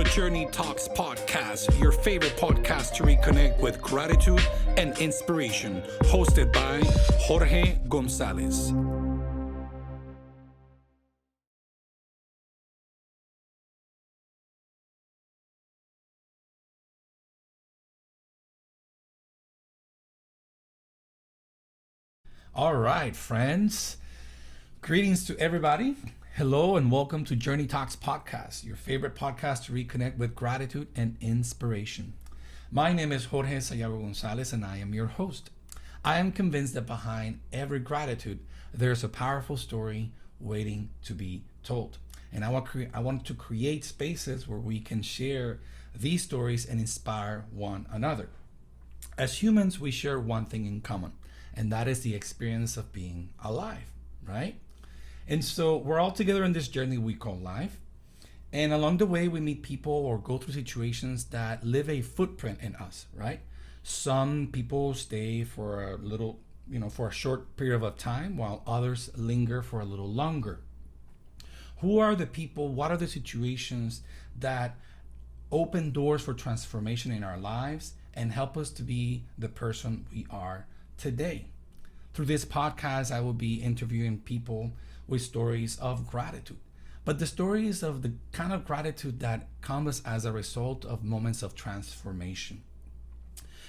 JourneyTalks podcast, your favorite podcast to reconnect with gratitude and inspiration, hosted by Jorge Gonzalez. All right, friends. Greetings to everybody. Hello and welcome to JourneyTalks podcast, your favorite podcast to reconnect with gratitude and inspiration. My name is Jorge Sayago Gonzalez and I am your host. I am convinced that behind every gratitude, there's a powerful story waiting to be told. And I want to create spaces where we can share these stories and inspire one another. As humans, we share one thing in common, and that is the experience of being alive, right? And so we're all together in this journey we call life. And along the way, we meet people or go through situations that leave a footprint in us, right? Some people stay for a little, for a short period of time, while others linger for a little longer. Who are the people? What are the situations that open doors for transformation in our lives and help us to be the person we are today? Through this podcast, I will be interviewing people with stories of gratitude, but the stories of the kind of gratitude that comes as a result of moments of transformation.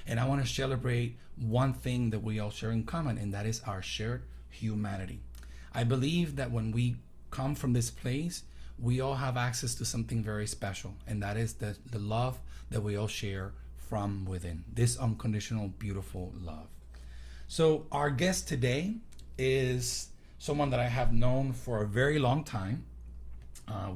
And I want to celebrate one thing that we all share in common, and that is our shared humanity. I believe that when we come from this place, we all have access to something very special, and that is the love that we all share from within, this unconditional, beautiful love. So our guest today is someone that I have known for a very long time.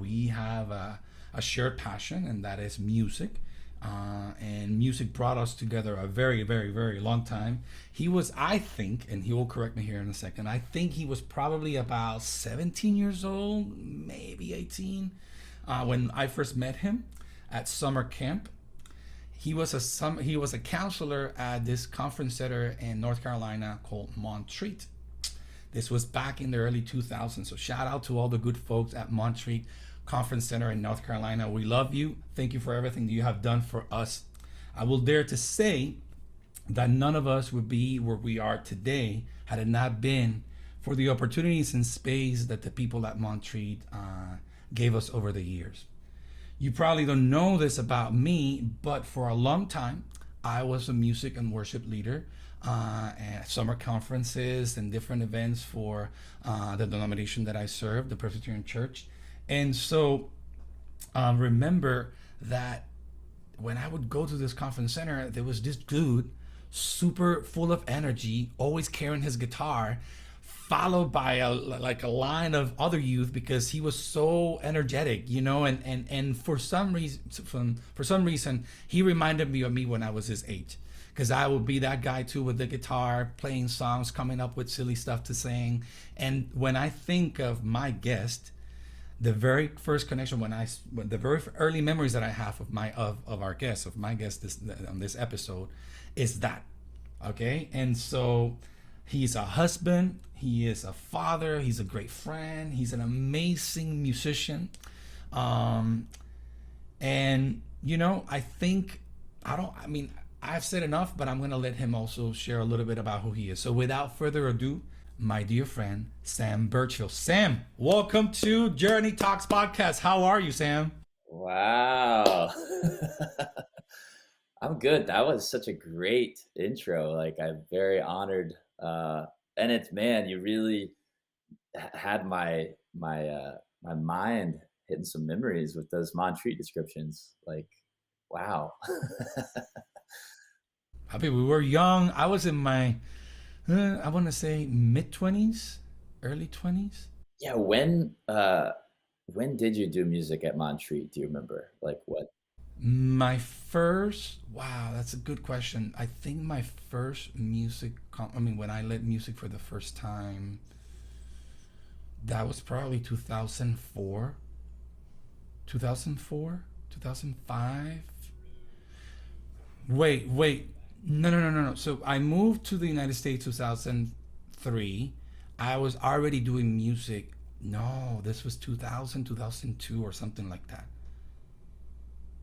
We have a shared passion, and that is music. And music brought us together a very, very, very long time. He was, I think, and he will correct me here in a second, I think he was probably about 17 years old, maybe 18, when I first met him at summer camp. He was a counselor at this conference center in North Carolina called Montreat. This was back in the early 2000s. So shout out to all the good folks at Montreat Conference Center in North Carolina. We love you. Thank you for everything that you have done for us. I will dare to say that none of us would be where we are today had it not been for the opportunities and space that the people at Montreat gave us over the years. You probably don't know this about me, but for a long time, I was a music and worship leader at summer conferences and different events for the denomination that I served, the Presbyterian Church. And so remember that when I would go to this conference center, there was this dude, super full of energy, always carrying his guitar, followed by a line of other youth because he was so energetic, and for some reason he reminded me of me when I was his age, because I would be that guy too with the guitar, playing songs, coming up with silly stuff to sing. And when I think of my guest, the very first connection, the very early memories that I have of my guest on this episode is that, okay? And so he's a husband, he is a father, he's a great friend, he's an amazing musician. And I've said enough, but I'm going to let him also share a little bit about who he is. So without further ado, my dear friend, Sam Burchfield. Sam, welcome to JourneyTalks podcast. How are you, Sam? Wow. I'm good. That was such a great intro. I'm very honored. And you really had my mind hitting some memories with those Montreat descriptions. Wow. I mean, we were young. I was in my, I want to say mid-20s, early 20s. Yeah. When did you do music at Montreat? Do you remember? What? Wow, that's a good question. I think my first when I led music for the first time, that was probably 2004, 2005. Wait. No. So I moved to the United States 2003. I was already doing music. No, this was 2000, 2002 or something like that.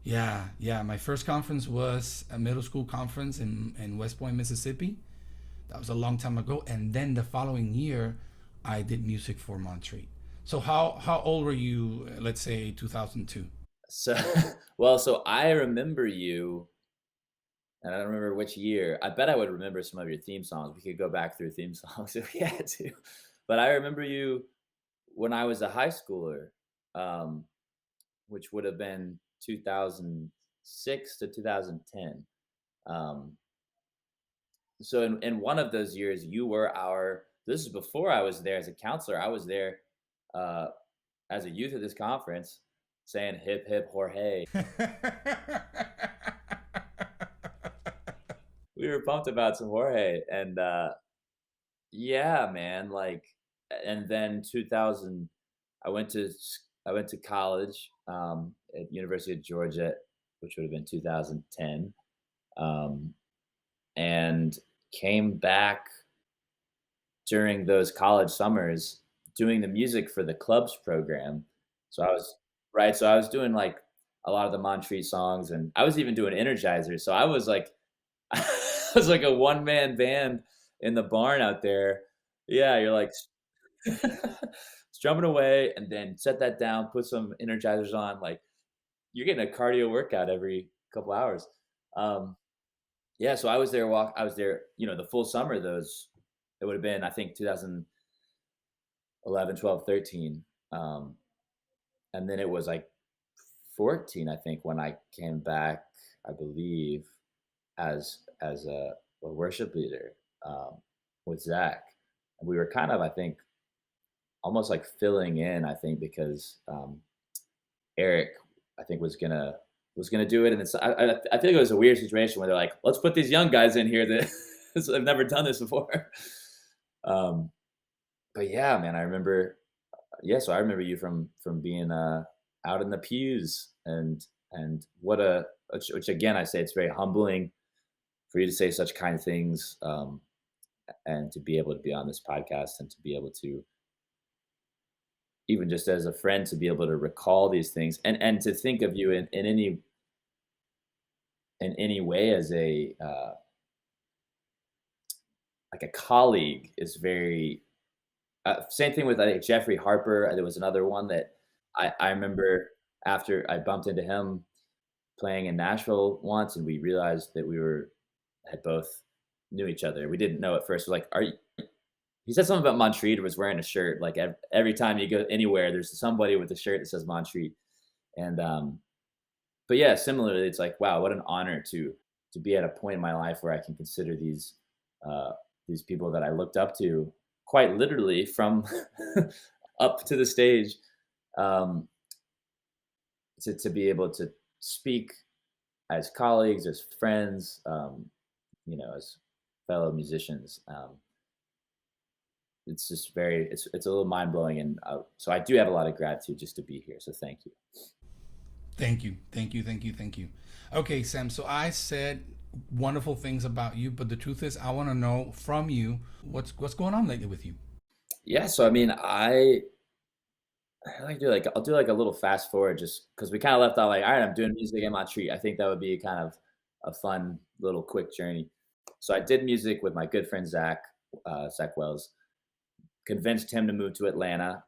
Yeah, yeah. My first conference was a middle school conference in West Point, Mississippi. That was a long time ago. And then the following year, I did music for Montreat. So how old were you? Let's say 2002. So, well, so I remember you, and I don't remember which year. I bet I would remember some of your theme songs. We could go back through theme songs if we had to. But I remember you when I was a high schooler, um, which would have been 2006 to 2010. Um, so in one of those years, you were our. This is before I was there as a counselor. I was there uh, as a youth at this conference, saying "Hip hip Jorge." We were pumped about some Jorge, and yeah, man, like, and then 2000, I went to college at University of Georgia, which would have been 2010, um, and came back during those college summers doing the music for the clubs program. So I was right. So I was doing like a lot of the Montreat songs, and I was even doing Energizer. So I was like, I was like a one man band in the barn out there. Yeah, you're like strumming away, and then set that down, put some Energizers on. Like you're getting a cardio workout every couple hours. Um, yeah, so I was there. I was there. The full summer. Those it would have been, I think, 2011, 12, 13. And then it was like 14, I think, when I came back, I believe, as a worship leader with Zach. And we were kind of, I think, almost like filling in, I think, because Eric, I think, was gonna do it. And I feel like it was a weird situation where they're like, let's put these young guys in here that have never done this before. Um, but yeah, man, I remember. Yeah, so I remember you from being out in the pews, and what a which again, I say it's very humbling for you to say such kind things, and to be able to be on this podcast, and to be able to, even just as a friend, to be able to recall these things, and to think of you in any way as a like a colleague is very. Same thing with, I think, Jeffrey Harper. There was another one that I remember after I bumped into him playing in Nashville once, and we realized that we had both knew each other. We didn't know at first. We're like, "Are you?" He said something about Montreat. Was wearing a shirt. Like every time you go anywhere, there's somebody with a shirt that says Montreat. And but yeah, similarly, it's like, wow, what an honor to be at a point in my life where I can consider uh, these people that I looked up to, quite literally, from up to the stage, um, to be able to speak as colleagues, as friends, as fellow musicians. It's just it's a little mind blowing, and so I do have a lot of gratitude just to be here. So thank you. Thank you, thank you, thank you, thank you. Okay, Sam. So I said wonderful things about you, but the truth is, I want to know from you what's going on lately with you. Yeah, so I mean, I like to do, like, I'll do like a little fast forward, just because we kind of left out like, all right, I'm doing music in Montreat. I think that would be kind of a fun little quick journey. So I did music with my good friend Zach, Zach Wells. Convinced him to move to Atlanta.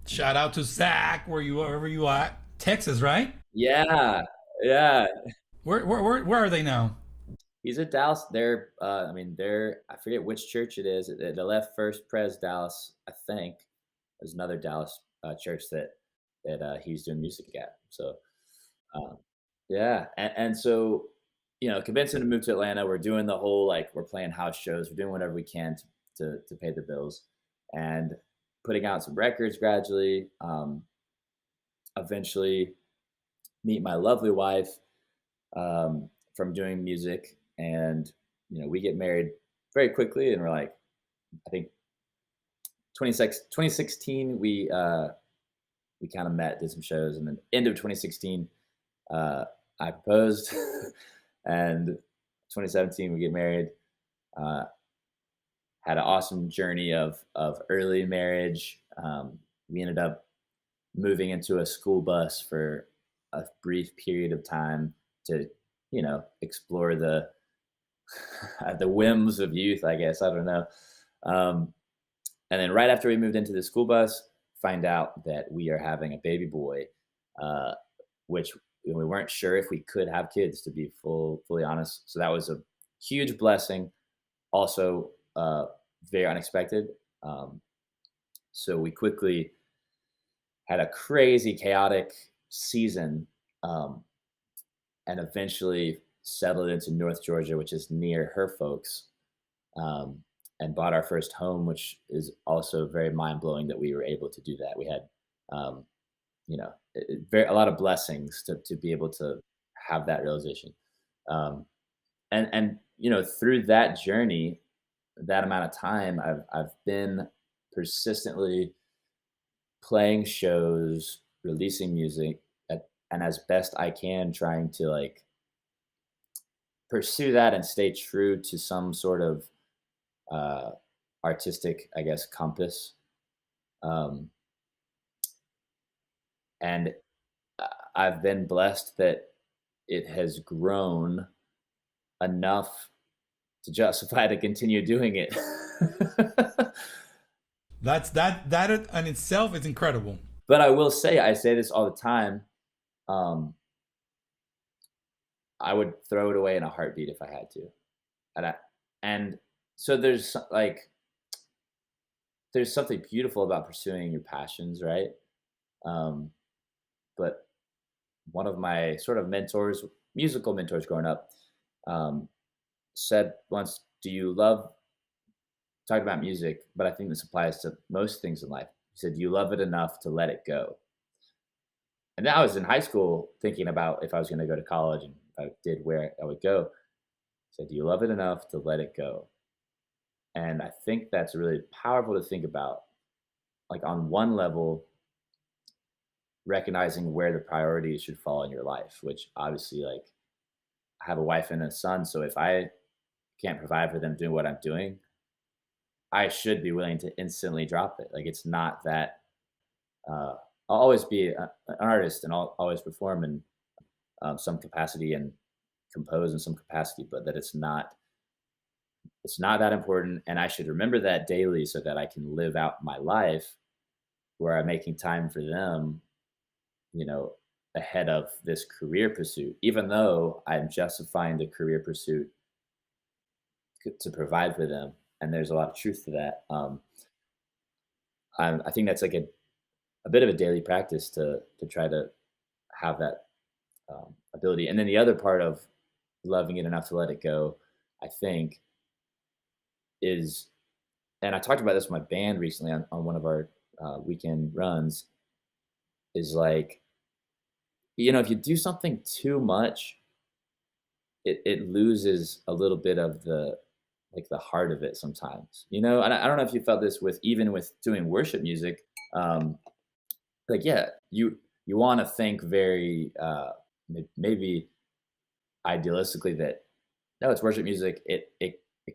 Shout out to Zach, wherever you are, Texas, right? Yeah, yeah. Where are they now? He's at Dallas. I mean, I forget which church it is. The Left First Pres Dallas, I think. There's another Dallas church that he's doing music at. So, um, yeah, and so, convinced him to move to Atlanta. We're doing the whole, like, we're playing house shows. We're doing whatever we can to pay the bills, and putting out some records gradually. Eventually, meet my lovely wife from doing music, and we get married very quickly, and we're like, I think 2016 we kind of met, did some shows, and then end of 2016 I proposed, and 2017 we get married. uh, had an awesome journey of early marriage. We ended up moving into a school bus for a brief period of time to, explore the the whims of youth, I guess. I don't know. Um, and then right after we moved into the school bus, find out that we are having a baby boy, uh, which we weren't sure if we could have kids, to be fully honest. So that was a huge blessing. Also, very unexpected. Um, so we quickly had a crazy, chaotic season, um, and eventually settled into North Georgia, which is near her folks, um, and bought our first home, which is also very mind blowing that we were able to do that. We had, um, a lot of blessings to be able to have that realization, um, and through that journey, that amount of time, I've been persistently playing shows, releasing music, and as best I can, trying to like pursue that and stay true to some sort of uh, artistic, I guess, compass. Um, and I've been blessed that it has grown enough to justify to continue doing it. That in itself is incredible. But I will say, I say this all the time. Um, I would throw it away in a heartbeat if I had to. And so there's something beautiful about pursuing your passions, right? Um, but one of my sort of mentors, musical mentors growing up, um, said once, "Do you love talking about music?" But I think this applies to most things in life. He said, "Do you love it enough to let it go?" And I was in high school thinking about if I was going to go to college and if I did, where I would go. He said, "Do you love it enough to let it go?" And I think that's really powerful to think about. Like on one level, recognizing where the priorities should fall in your life, which obviously, like, I have a wife and a son, so if I can't provide for them doing what I'm doing, I should be willing to instantly drop it. Like, it's not that I'll always be an artist and I'll always perform in some capacity and compose in some capacity, but that it's not that important, and I should remember that daily so that I can live out my life where I'm making time for them, you know, ahead of this career pursuit, even though I'm justifying the career pursuit to provide for them. And there's a lot of truth to that. I think that's like a bit of a daily practice to try to have that ability. And then the other part of loving it enough to let it go, I think, is, and I talked about this with my band recently on one of our weekend runs, is like, if you do something too much, it loses a little bit of the, like, the heart of it sometimes. And I don't know if you felt this with, even with doing worship music. Um, like, yeah, you want to think very maybe idealistically that, no, it's worship music. It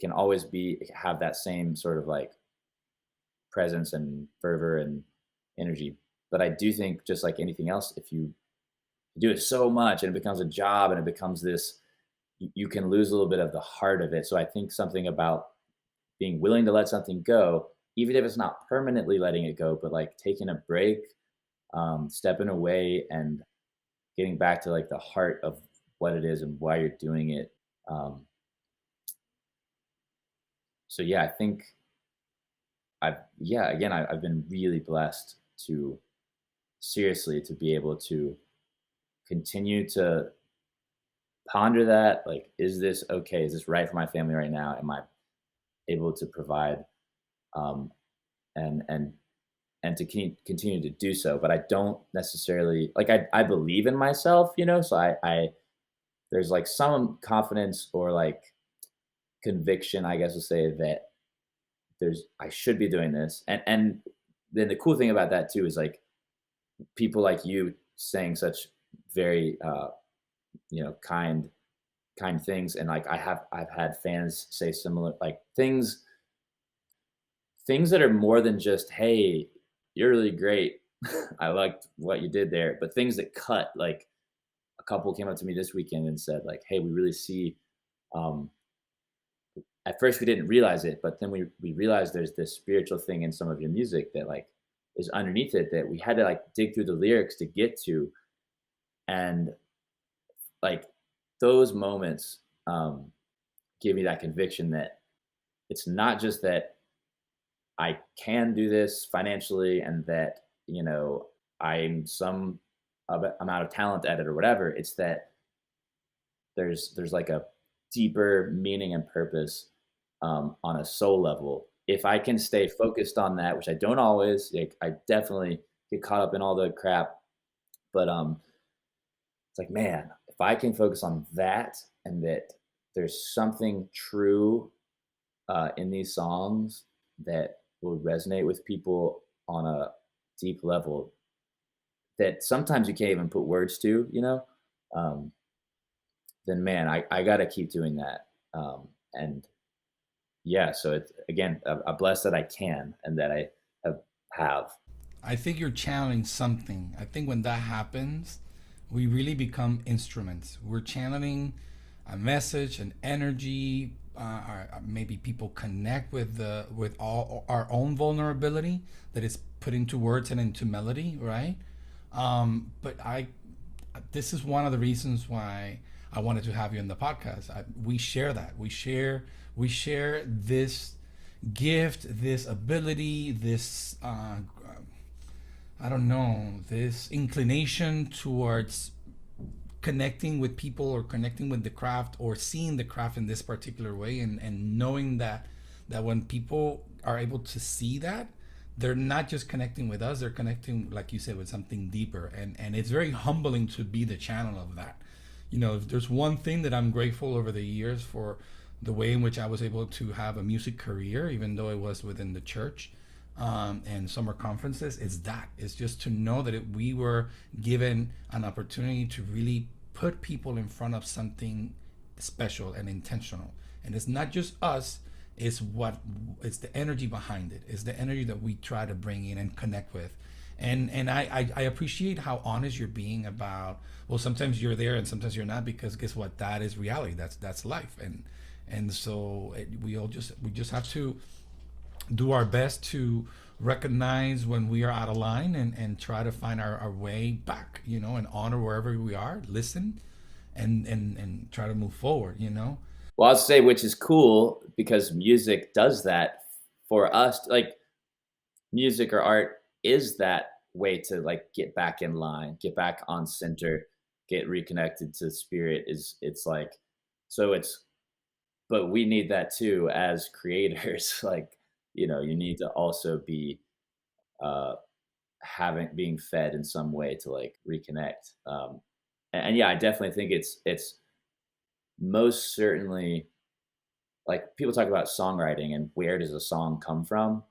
can always have that same sort of like presence and fervor and energy. But I do think, just like anything else, if you do it so much and it becomes a job and it becomes this, you can lose a little bit of the heart of it. So I think something about being willing to let something go, even if it's not permanently letting it go, but like taking a break, stepping away and getting back to like the heart of what it is and why you're doing it. Um, so yeah, I think I've been really blessed to, seriously, to be able to continue to ponder that, like, is this okay? Is this right for my family right now? Am I able to provide, um, and to continue to do so? But I don't necessarily, like, I believe in myself, so I there's like some confidence or like conviction, I guess, to say that I should be doing this. And then the cool thing about that too is like people like you saying such very kind things, and like I've had fans say similar, like, things that are more than just, "Hey, you're really great. I liked what you did there," but things that cut, like, couple came up to me this weekend and said like, "Hey, we really see." Um, at first, we didn't realize it, but then we realized there's this spiritual thing in some of your music that like is underneath it that we had to like dig through the lyrics to get to, and like those moments give me that conviction that it's not just that I can do this financially and that, I'm some amount of talent at it or whatever. It's that there's like a deeper meaning and purpose on a soul level. If I can stay focused on that, which I don't always, like I definitely get caught up in all the crap, but it's like, man, if I can focus on that and that there's something true in these songs that will resonate with people on a deep level that sometimes you can't even put words to, um, then man, I got to keep doing that. And yeah, so it's again, I'm blessed that I can and that I have. I think you're channeling something. I think when that happens, we really become instruments. We're channeling a message, an energy. Maybe people connect with all our own vulnerability that is put into words and into melody, right? But this is one of the reasons why I wanted to have you in the podcast. We share that. We share this gift, this ability, this I don't know, this inclination towards connecting with people or connecting with the craft or seeing the craft in this particular way, and knowing that when people are able to see that, they're not just connecting with us, they're connecting, like you said, with something deeper. And it's very humbling to be the channel of that. If there's one thing that I'm grateful over the years for, the way in which I was able to have a music career, even though it was within the church, and summer conferences, is that it's just to know that we were given an opportunity to really put people in front of something special and intentional. And it's not just us, it's the energy behind it. It's the energy that we try to bring in and connect with. And I appreciate how honest you're being about, well, sometimes you're there and sometimes you're not, because guess what, that is reality, that's life. And so we just have to do our best to recognize when we are out of line, and try to find our way back, and honor wherever we are, listen, and try to move forward. Well, I'll say, which is cool because music does that for us. Like music or art is that way to like get back in line, get back on center, get reconnected to spirit. It's like, so it's, but we need that too as creators. Like, you need to also be uh being fed in some way to like reconnect. And yeah, I definitely think it's most certainly like people talk about songwriting and where does a song come from?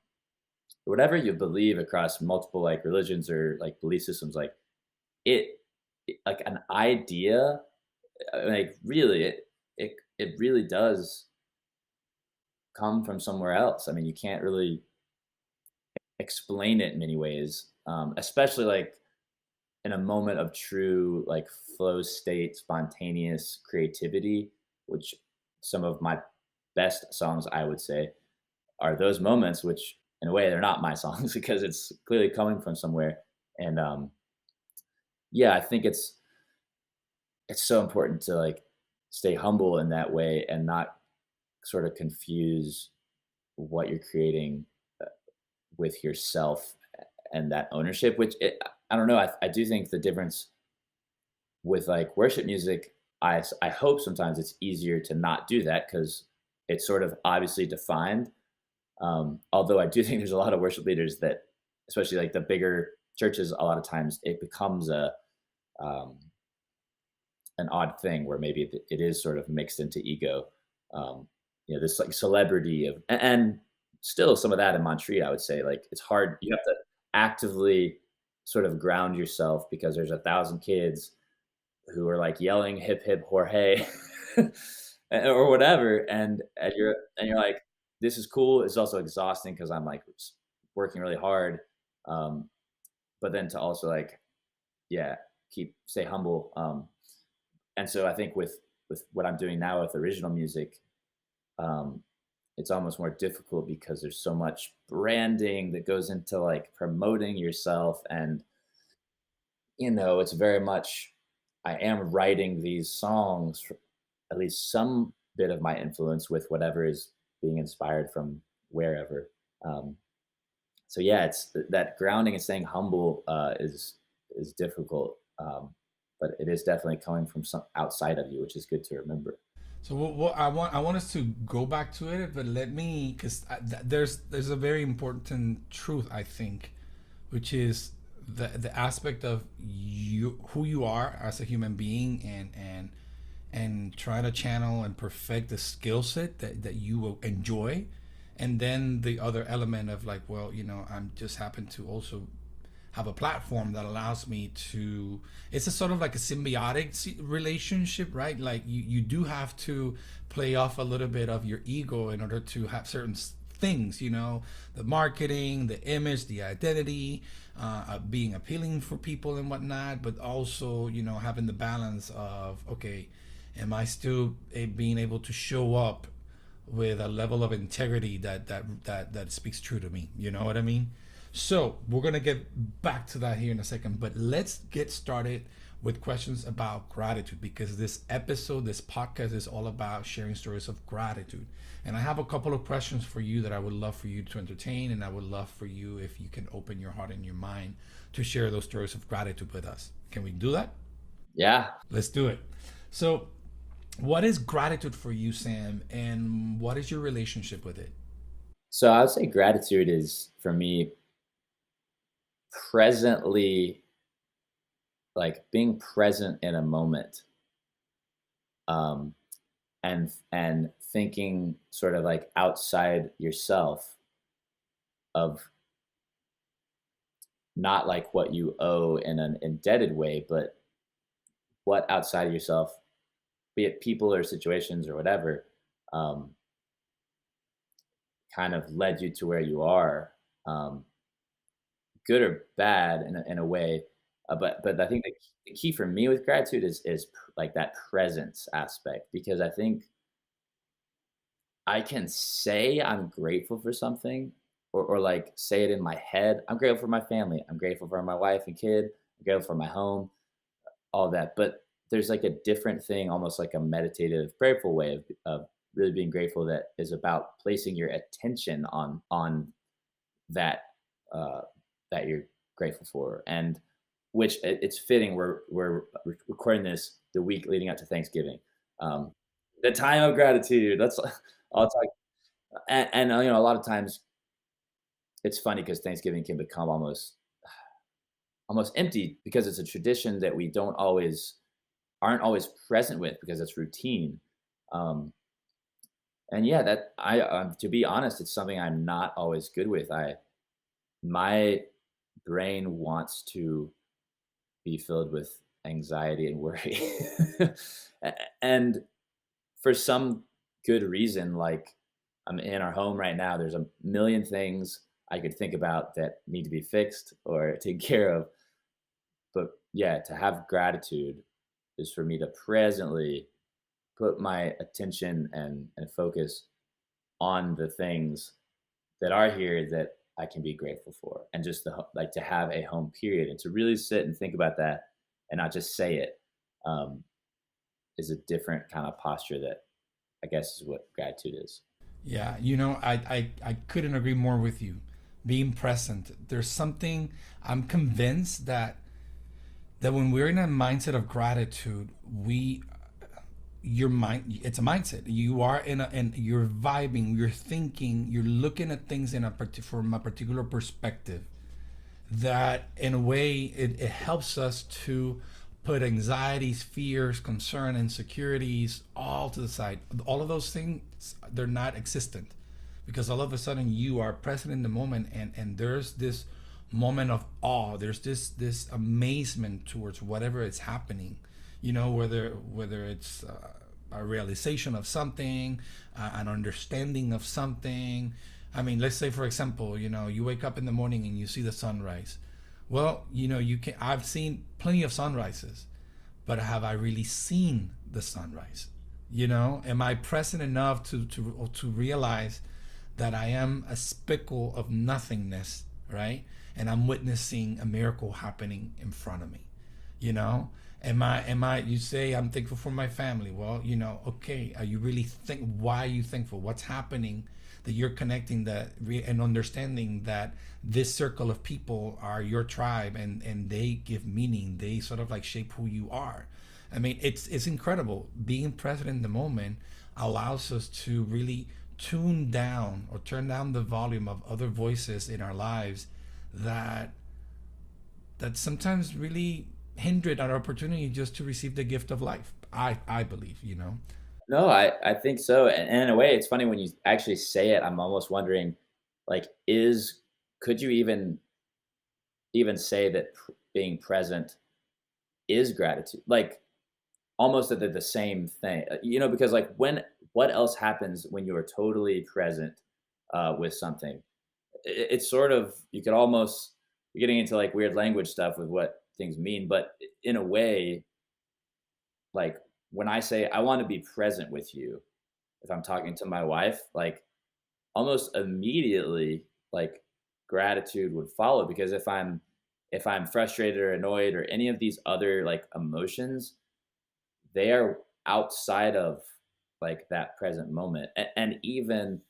Whatever you believe across multiple like religions or like belief systems, like like an idea, like really, it really does come from somewhere else. I mean, you can't really explain it in many ways, especially like in a moment of true like flow state, spontaneous creativity, which some of my best songs, I would say, are those moments, which in a way they're not my songs because it's clearly coming from somewhere. And yeah, I think it's so important to like stay humble in that way and not sort of confuse what you're creating with yourself and that ownership, which I don't know. I do think the difference with like worship music, I hope sometimes it's easier to not do that because it's sort of obviously defined. Although I do think there's a lot of worship leaders that, especially like the bigger churches, a lot of times it becomes um, an odd thing where maybe it is sort of mixed into ego. Um, this like celebrity of, and still some of that in Montreat, I would say, like it's hard. You have to actively sort of ground yourself because there's 1,000 kids who are like yelling hip hip Jorge or whatever, and you're like, this is cool. It's also exhausting because I'm like working really hard, but then to also like, yeah, stay humble. And so I think with what I'm doing now with original music, um, it's almost more difficult because there's so much branding that goes into like promoting yourself. And it's very much, I am writing these songs for at least some bit of my influence with whatever is being inspired from wherever. Um, so yeah, it's that grounding and staying humble is difficult, but it is definitely coming from some outside of you, which is good to remember. So what I want us to go back to it, but let me, because there's a very important truth, I think, which is the aspect of you, who you are as a human being, and try to channel and perfect the skill set that you will enjoy, and then the other element of like, well, I'm just happen to also have a platform that allows me to, it's a sort of like a symbiotic relationship, right? Like you do have to play off a little bit of your ego in order to have certain things, the marketing, the image, the identity, being appealing for people and whatnot, but also having the balance of, okay, am I still being able to show up with a level of integrity that speaks true to me? You know what I mean? So we're gonna get back to that here in a second, but let's get started with questions about gratitude, because this episode, this podcast, is all about sharing stories of gratitude. And I have a couple of questions for you that I would love for you to entertain, and I would love for you, if you can open your heart and your mind, to share those stories of gratitude with us. Can we do that? Yeah. Let's do it. So, what is gratitude for you, Sam, and what is your relationship with it? So I would say gratitude is for me presently, like being present in a moment, um, and thinking sort of like outside yourself, of not like what you owe in an indebted way, but what outside of yourself, be it people or situations or whatever, um, kind of led you to where you are, um, good or bad in a way. But I think the key for me with gratitude is like that presence aspect, because I think I can say I'm grateful for something, or like say it in my head. I'm grateful for my family. I'm grateful for my wife and kid. I'm grateful for my home, all that. But there's like a different thing, almost like a meditative, prayerful way of really being grateful, that is about placing your attention on that, uh, that you're grateful for. And which it's fitting, we're recording this the week leading up to Thanksgiving, um, the time of gratitude. That's I'll talk. And a lot of times it's funny because Thanksgiving can become almost empty, because it's a tradition that we don't always aren't always present with, because it's routine. Um, and yeah, that I to be honest, it's something I'm not always good with. My brain wants to be filled with anxiety and worry. And for some good reason, like, I'm in our home right now, there's a million things I could think about that need to be fixed or taken care of. But yeah, to have gratitude is for me to presently put my attention and focus on the things that are here that I can be grateful for, and just like to have a home period, and to really sit and think about that and not just say it, um, is a different kind of posture that I guess is what gratitude is. Yeah, I couldn't agree more with you. Being present. There's something, I'm convinced that when we're in a mindset of gratitude, we your mind, it's a mindset. You are and you're vibing, you're thinking, you're looking at things from a particular perspective, that in a way it helps us to put anxieties, fears, concern, insecurities all to the side. All of those things, they're not existent, because all of a sudden you are present in the moment, and there's this moment of awe. There's this amazement towards whatever is happening. Whether it's a realization of something, an understanding of something. I mean, let's say, for example, you wake up in the morning and you see the sunrise. Well, you can. I've seen plenty of sunrises, but have I really seen the sunrise? You know, am I present enough to realize that I am a speckle of nothingness, right? And I'm witnessing a miracle happening in front of me. You know, am I you say I'm thankful for my family. Well, you know, okay, are you really think why are you thankful? What's happening that you're connecting that and understanding that this circle of people are your tribe, and they give meaning, they sort of like shape who you are. I mean, it's incredible. Being present in the moment allows us to really tune down or turn down the volume of other voices in our lives that sometimes really hindered our opportunity just to receive the gift of life. I believe, you know. No, I think so, and in a way, it's funny when you actually say it. I'm almost wondering, like, is could you even say that being present is gratitude? Like, almost that they're the same thing, you know? Because like, what else happens when you are totally present with something? It's sort of you could almost you're getting into like weird language stuff with what things mean, but in a way, like when I say I want to be present with you, if I'm talking to my wife, like almost immediately, like gratitude would follow because if I'm frustrated or annoyed or any of these other like emotions, they are outside of like that present moment. And even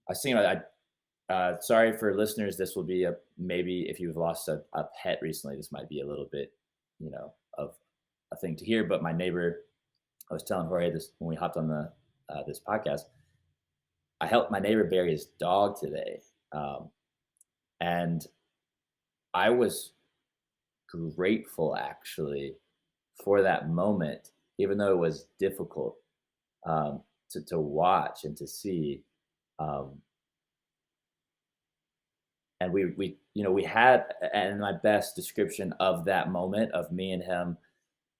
I was thinking about sorry for listeners. This will be a maybe if you've lost a pet recently, this might be a little bit, of a thing to hear. But my neighbor, I was telling Jorge this when we hopped on the this podcast. I helped my neighbor bury his dog today, and I was grateful actually for that moment, even though it was difficult to watch and to see. Um, and we had, and my best description of that moment of me and him,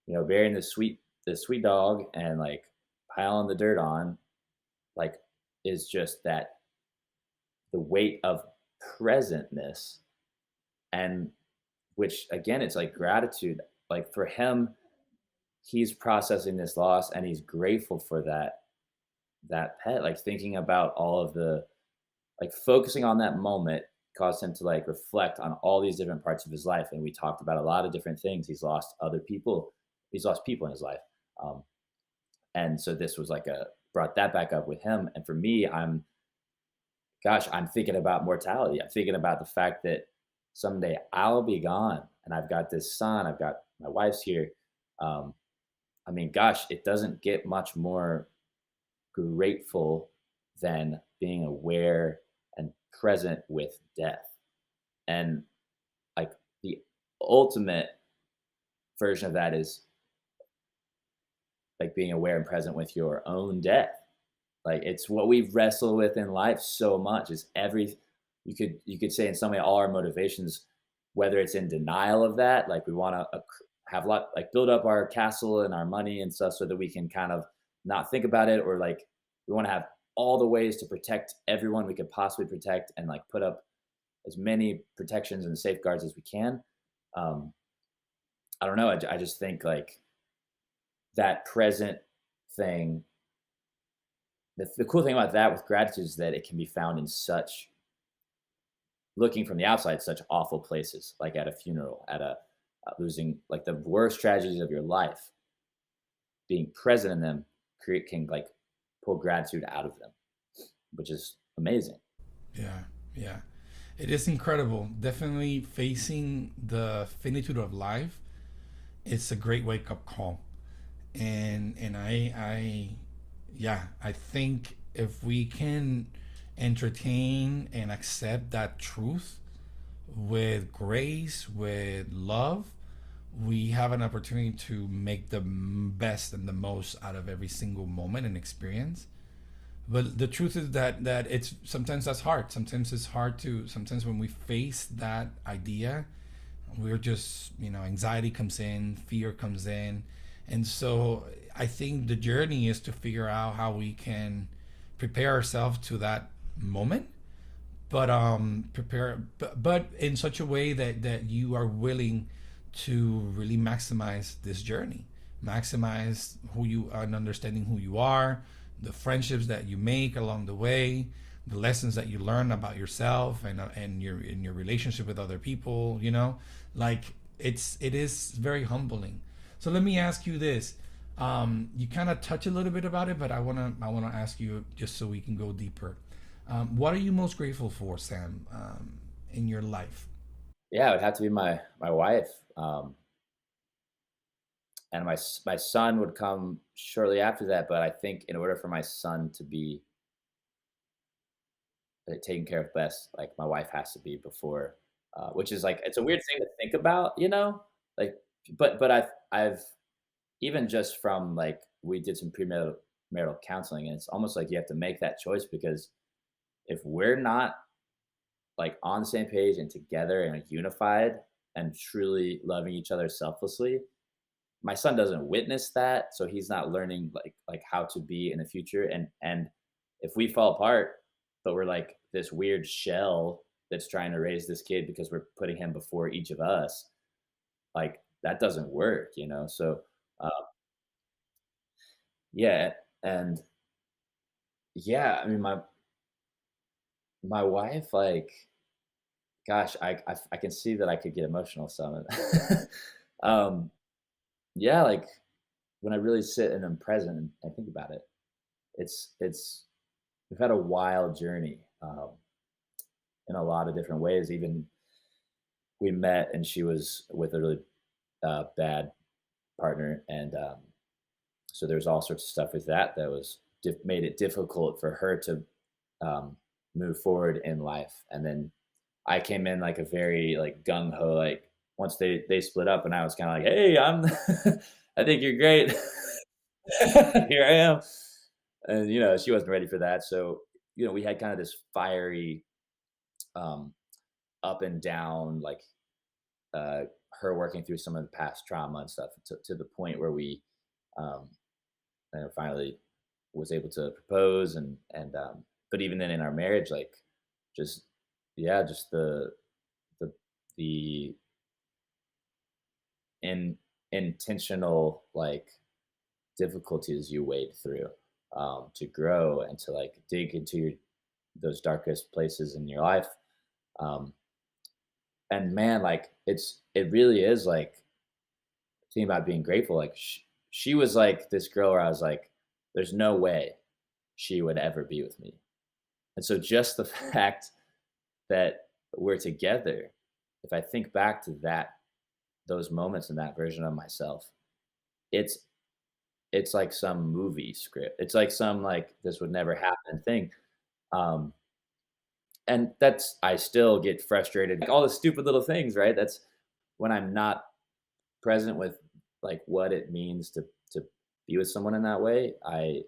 burying the sweet dog and like piling the dirt on, like, is just that the weight of presentness, and which again, it's like gratitude. Like for him, he's processing this loss and he's grateful for that pet. Like thinking about all of the like focusing on that moment caused him to like reflect on all these different parts of his life. And we talked about a lot of different things. He's lost other people. He's lost people in his life. And so this was like brought that back up with him. And for me, I'm thinking about mortality. I'm thinking about the fact that someday I'll be gone and I've got this son, I've got my wife's here. I mean, gosh, it doesn't get much more grateful than being aware and present with death. And like the ultimate version of that is like being aware and present with your own death. Like it's what we wrestle with in life so much is you could say in some way all our motivations, whether it's in denial of that, like we want to have a lot like build up our castle and our money and stuff so that we can kind of not think about it, or like we want to have all the ways to protect everyone we could possibly protect and like put up as many protections and safeguards as we can. I don't know. I just think like that present thing. The cool thing about that with gratitude is that it can be found in such looking from the outside, such awful places, like at a funeral, at a losing like the worst tragedies of your life. Being present in them can like pull gratitude out of them, which is amazing. Yeah, yeah. It is incredible. Definitely facing the finitude of life. It's a great wake up call. And I think if we can entertain and accept that truth with grace, with love, we have an opportunity to make the best and the most out of every single moment and experience. But the truth is that it's sometimes that's hard. Sometimes it's hard to. Sometimes when we face that idea, we're just anxiety comes in, fear comes in, and so I think the journey is to figure out how we can prepare ourselves to that moment, but prepare, but in such a way that you are willing to really maximize this journey, maximize who you are and understanding who you are, the friendships that you make along the way, the lessons that you learn about yourself and your in your relationship with other people. Like it is very humbling. So let me ask you this. You kind of touch a little bit about it, but I wanna ask you just so we can go deeper. What are you most grateful for, Sam, in your life? Yeah, it would have to be my wife, and my son would come shortly after that. But I think in order for my son to be taken care of best, like my wife has to be before, which is like it's a weird thing to think about, like, but I've even just from like we did some premarital marital counseling, and it's almost like you have to make that choice because if we're not like on the same page and together and like, unified and truly loving each other selflessly, my son doesn't witness that, so he's not learning like how to be in the future. And if we fall apart, but we're like this weird shell that's trying to raise this kid because we're putting him before each of us, like that doesn't work. So uh, yeah, and yeah, I mean my wife, like, gosh, I can see that I could get emotional some. um yeah, like when I really sit and I'm present and I think about it, it's we've had a wild journey, in a lot of different ways. Even we met and she was with a really bad partner, and so there's all sorts of stuff with that was made it difficult for her to um, move forward in life. And then I came in like a very like gung ho, like once they split up, and I was kind of like, hey, I'm, I think you're great. Here I am. And she wasn't ready for that. So we had kind of this fiery, um, up and down, like uh, her working through some of the past trauma and stuff to the point where we um, finally was able to propose, and but even then in our marriage, like just yeah, just the the in intentional like difficulties you wade through, to grow and to like dig into those darkest places in your life. um, and man, like it really is like thinking about being grateful. Like she was like this girl where I was like, there's no way she would ever be with me. And so just the fact that we're together, if I think back to those moments and that version of myself, it's it's like some movie script. It's like some like this would never happen thing. Um, and that's I still get frustrated. Like all the stupid little things, right? That's when I'm not present with like what it means to be with someone in that way. I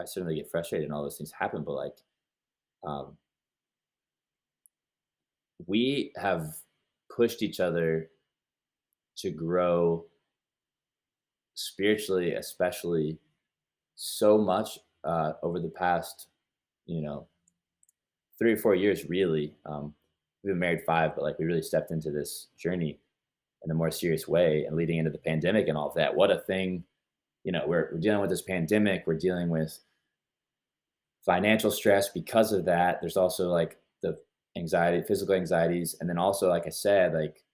certainly get frustrated and all those things happen, but like um, we have pushed each other to grow spiritually, especially so much over the past, you know, 3 or 4 years. Really, we've been married 5, but like we really stepped into this journey in a more serious way, and leading into the pandemic and all of that. What a thing! We're dealing with this pandemic. We're dealing with financial stress because of that. There's also like the anxiety, physical anxieties, and then also, like I said, like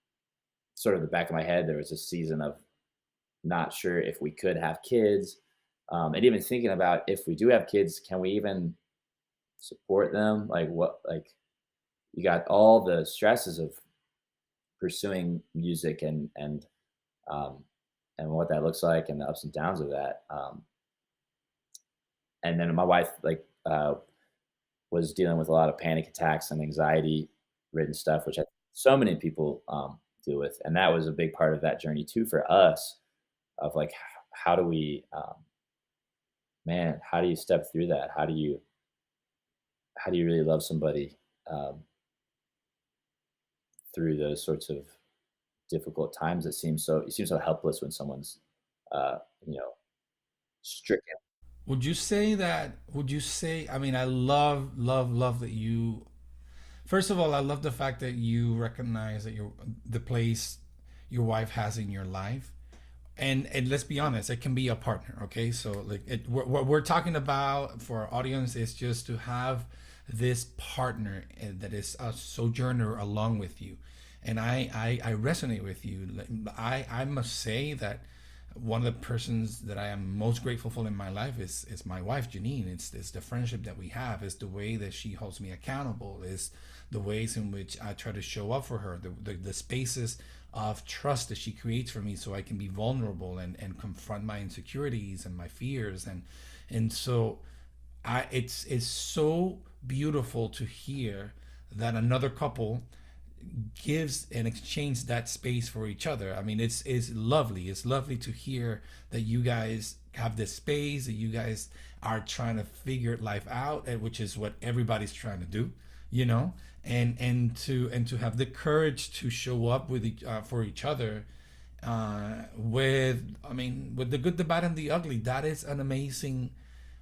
sort of the back of my head, there was a season of not sure if we could have kids, and even thinking about if we do have kids, can we even support them? Like what? Like you got all the stresses of pursuing music um, and what that looks like and the ups and downs of that. And then my wife like was dealing with a lot of panic attacks and anxiety ridden stuff, which so many people deal with. And that was a big part of that journey too for us of like, how do we, man, how do you step through that? How do you really love somebody um, through those sorts of difficult times? You seem so helpless when someone's, uh, you know, stricken. Would you say, I mean, I love, love, love that you, first of all, I love the fact that you recognize that you're the place, your wife has in your life. And let's be honest, it can be a partner. Okay, so like what we're talking about for our audience is just to have this partner that is a sojourner along with you. And I resonate with you. I must say that one of the persons that I am most grateful for in my life is my wife Janine. It's the friendship that we have. It's the way that she holds me accountable. Is the ways in which I try to show up for her. The spaces of trust that she creates for me, so I can be vulnerable and confront my insecurities and my fears. And so it's so beautiful to hear that another couple gives and exchange that space for each other. I mean, it's lovely. It's lovely to hear that you guys have this space, that you guys are trying to figure life out, which is what everybody's trying to do, you know, and to have the courage to show up with for each other, with, I mean, with the good, the bad, and the ugly. That is an amazing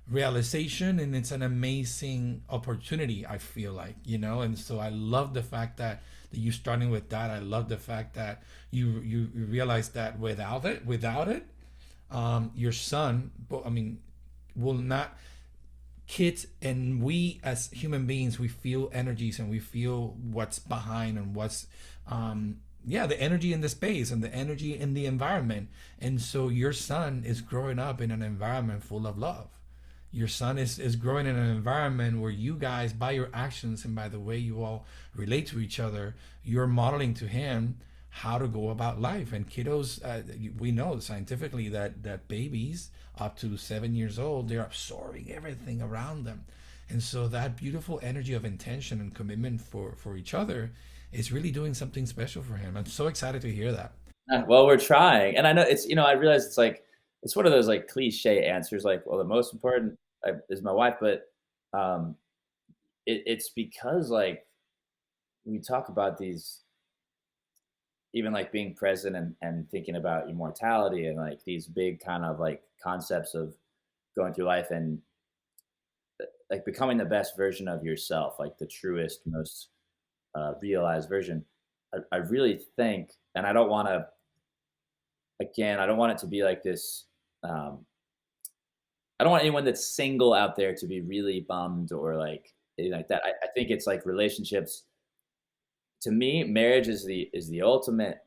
realization, and it's an amazing opportunity, I feel like, you know. And so I love the fact that you starting with that. I love the fact that you realize that without it, your son, I mean, will not, kids and we as human beings, we feel energies and we feel what's behind and what's, yeah, the energy in the space and the energy in the environment. And so your son is growing up in an environment full of love. Your son is growing in an environment where you guys, by your actions and by the way you all relate to each other, you're modeling to him how to go about life. And kiddos, we know scientifically that babies up to 7 years old, they're absorbing everything around them. And so that beautiful energy of intention and commitment for each other is really doing something special for him. I'm so excited to hear that. Well, we're trying, and I know it's, I realize it's like it's one of those like cliche answers, like, well, the most important is my wife, but um, it's because like we talk about these, even like being present and thinking about immortality and like these big kind of like concepts of going through life and like becoming the best version of yourself, like the truest, most realized version. I really think, and I don't want to, again, I don't want it to be like this. I don't want anyone that's single out there to be really bummed or like anything like that. I think it's like relationships. To me, marriage is the ultimate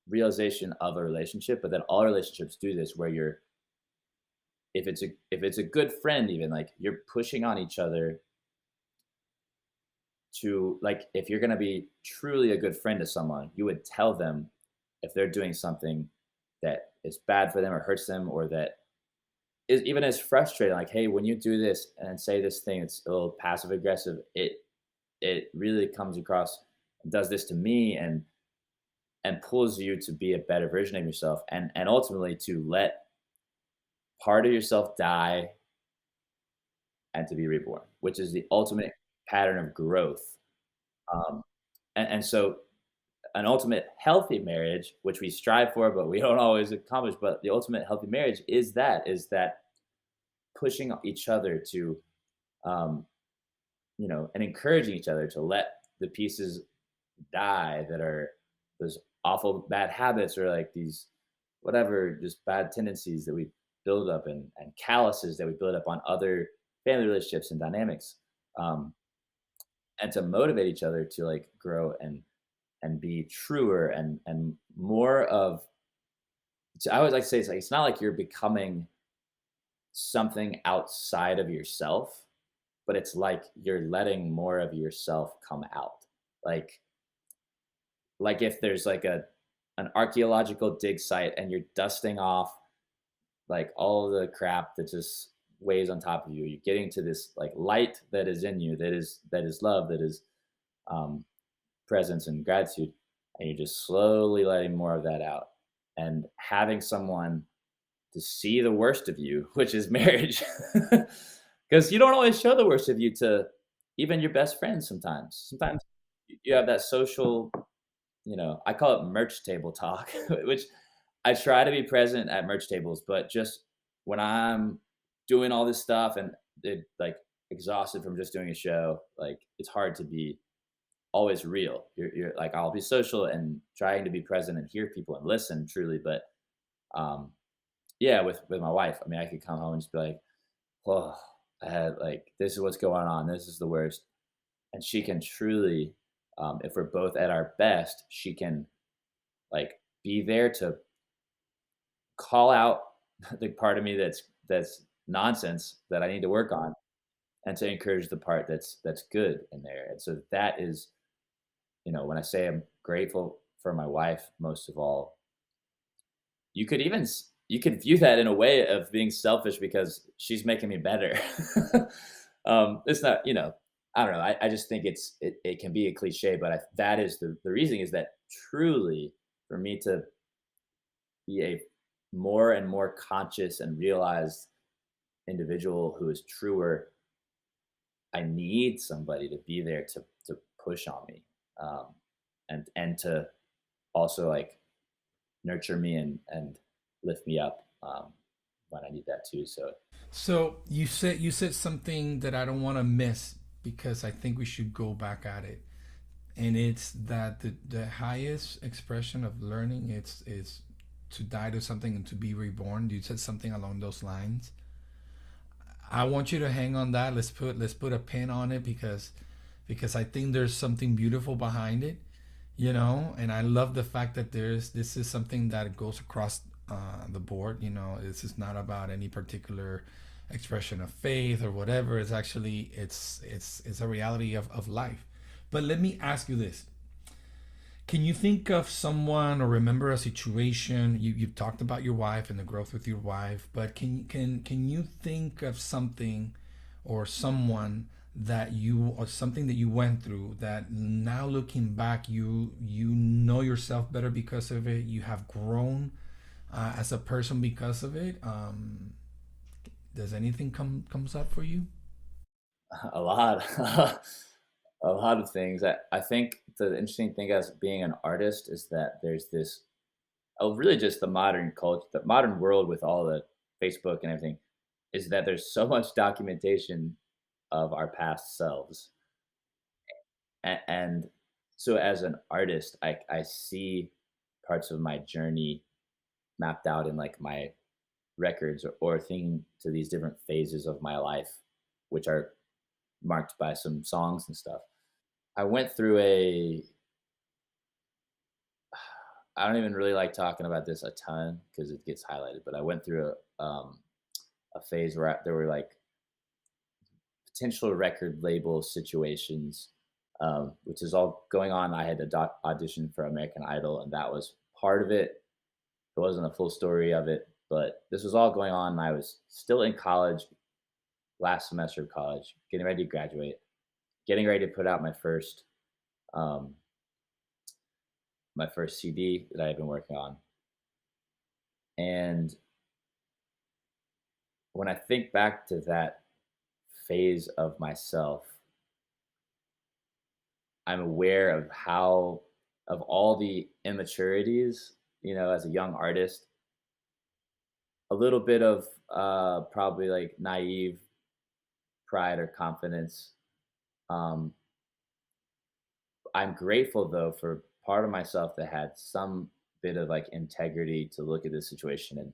realization of a relationship. But then all relationships do this, where you're, if it's a good friend, even like you're pushing on each other to, like, if you're gonna be truly a good friend to someone, you would tell them if they're doing something that is bad for them or hurts them, or that is even as frustrating. Like, hey, when you do this and say this thing, it's a little passive aggressive. It really comes across, does this to me, and pulls you to be a better version of yourself, and ultimately to let part of yourself die and to be reborn, which is the ultimate pattern of growth. Um, and so an ultimate healthy marriage, which we strive for, but we don't always accomplish. But the ultimate healthy marriage is that pushing each other to, um, and encouraging each other to let the pieces die that are those awful bad habits, or like these whatever, just bad tendencies that we build up, and calluses that we build up on other family relationships and dynamics, um, and to motivate each other to like grow and be truer and more of. So I always like to say, it's not like you're becoming something outside of yourself, but it's like you're letting more of yourself come out. Like if there's like an archaeological dig site and you're dusting off like all the crap that just weighs on top of you, you're getting to this like light that is in you, that is love, that is, um, presence and gratitude, and you're just slowly letting more of that out, and having someone to see the worst of you, which is marriage. Because you don't always show the worst of you to even your best friends. Sometimes you have that social, I call it merch table talk, which I try to be present at merch tables, but just when I'm doing all this stuff and like exhausted from just doing a show, like it's hard to be always real. You're like, I'll be social and trying to be present and hear people and listen truly. But um, yeah, with my wife, I mean, I could come home and just be like, oh, I had like, this is what's going on. This is the worst. And she can truly, if we're both at our best, she can like be there to call out the part of me that's nonsense that I need to work on, and to encourage the part that's good in there. And so that is, when I say I'm grateful for my wife, most of all, you could view that in a way of being selfish because she's making me better. It's not, I don't know. I just think it can be a cliche, but that is the reason is that truly for me to be a more and more conscious and realized individual who is truer, I need somebody to be there to push on me, um, and to also like nurture me and lift me up when I need that too. So So you said something that I don't want to miss because I think we should go back at it. And it's that the highest expression of learning is to die to something and to be reborn. You said something along those lines. I want you to hang on that. Let's put a pin on it because I think there's something beautiful behind it, and I love the fact that this is something that goes across the board. This is not about any particular expression of faith or whatever. It's actually it's a reality of life. But let me ask you this: can you think of someone or remember a situation? You've talked about your wife and the growth with your wife, but can you think of something or someone that you or something that you went through that now looking back you know yourself better because of it? You have grown as a person because of it. Does anything comes up for you? a lot, a lot of things. I think the interesting thing as being an artist is that there's this, oh, really just the modern culture, the modern world with all the Facebook and everything, is that there's so much documentation of our past selves. And so as an artist, I see parts of my journey mapped out in like my records or thinking to these different phases of my life, which are marked by some songs and stuff. I went through I don't even really like talking about this a ton because it gets highlighted, but I went through a phase where there were like potential record label situations, which is all going on. I had to audition for American Idol, and that was part of it. It wasn't a full story of it, but this was all going on. And I was still in college, last semester of college, getting ready to graduate, getting ready to put out um, my first CD that I had been working on. And when I think back to that phase of myself, I'm aware of of all the immaturities, as a young artist, a little bit of probably like naive pride or confidence. Um, I'm grateful though for part of myself that had some bit of like integrity to look at this situation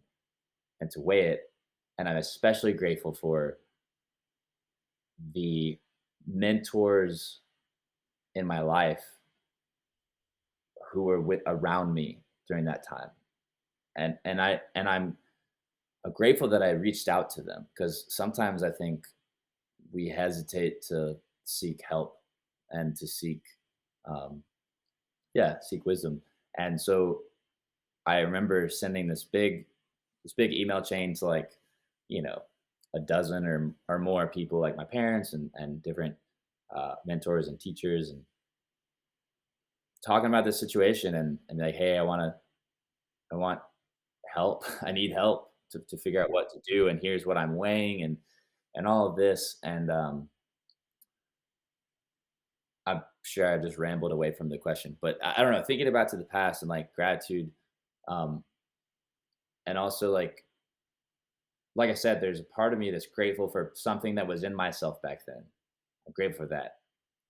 and to weigh it. And I'm especially grateful for the mentors in my life who were around me during that time. And I'm grateful that I reached out to them because sometimes I think we hesitate to seek help and to um, seek wisdom. And so I remember sending this big email chain to like, you know, a dozen or more people like my parents and different mentors and teachers, and talking about this situation and like, hey, I want help. I need help to figure out what to do. And here's what I'm weighing and all of this. And I'm sure I just rambled away from the question, but I don't know, thinking about to the past and like gratitude, um, and also like I said, there's a part of me that's grateful for something that was in myself back then. I'm grateful for that.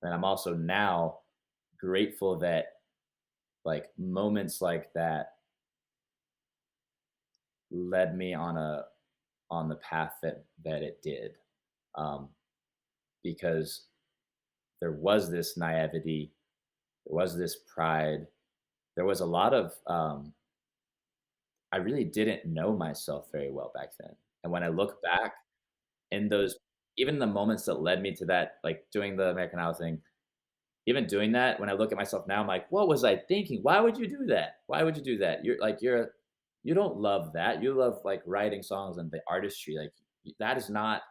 And I'm also now grateful that like moments like that led me on the path that it did. Um, because there was this naivety, there was this pride, there was a lot of I really didn't know myself very well back then. And when I look back in those, even the moments that led me to that, like doing the American Idol thing, even doing that, when I look at myself now, I'm like, what was I thinking? Why would you do that? Why would you do that? You don't love that. You love like writing songs and the artistry. Like that is not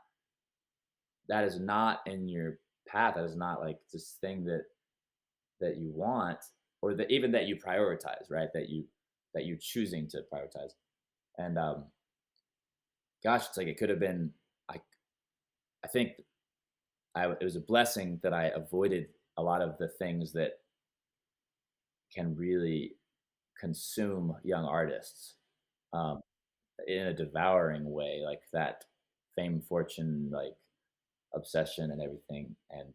that is not in your path. That is not like this thing that you want, or that even that you prioritize, right? That you choosing to prioritize. And gosh, it's like it could have been. I I think it was a blessing that I avoided a lot of the things that can really consume young artists um, in a devouring way, like that fame, fortune, like obsession, and everything. And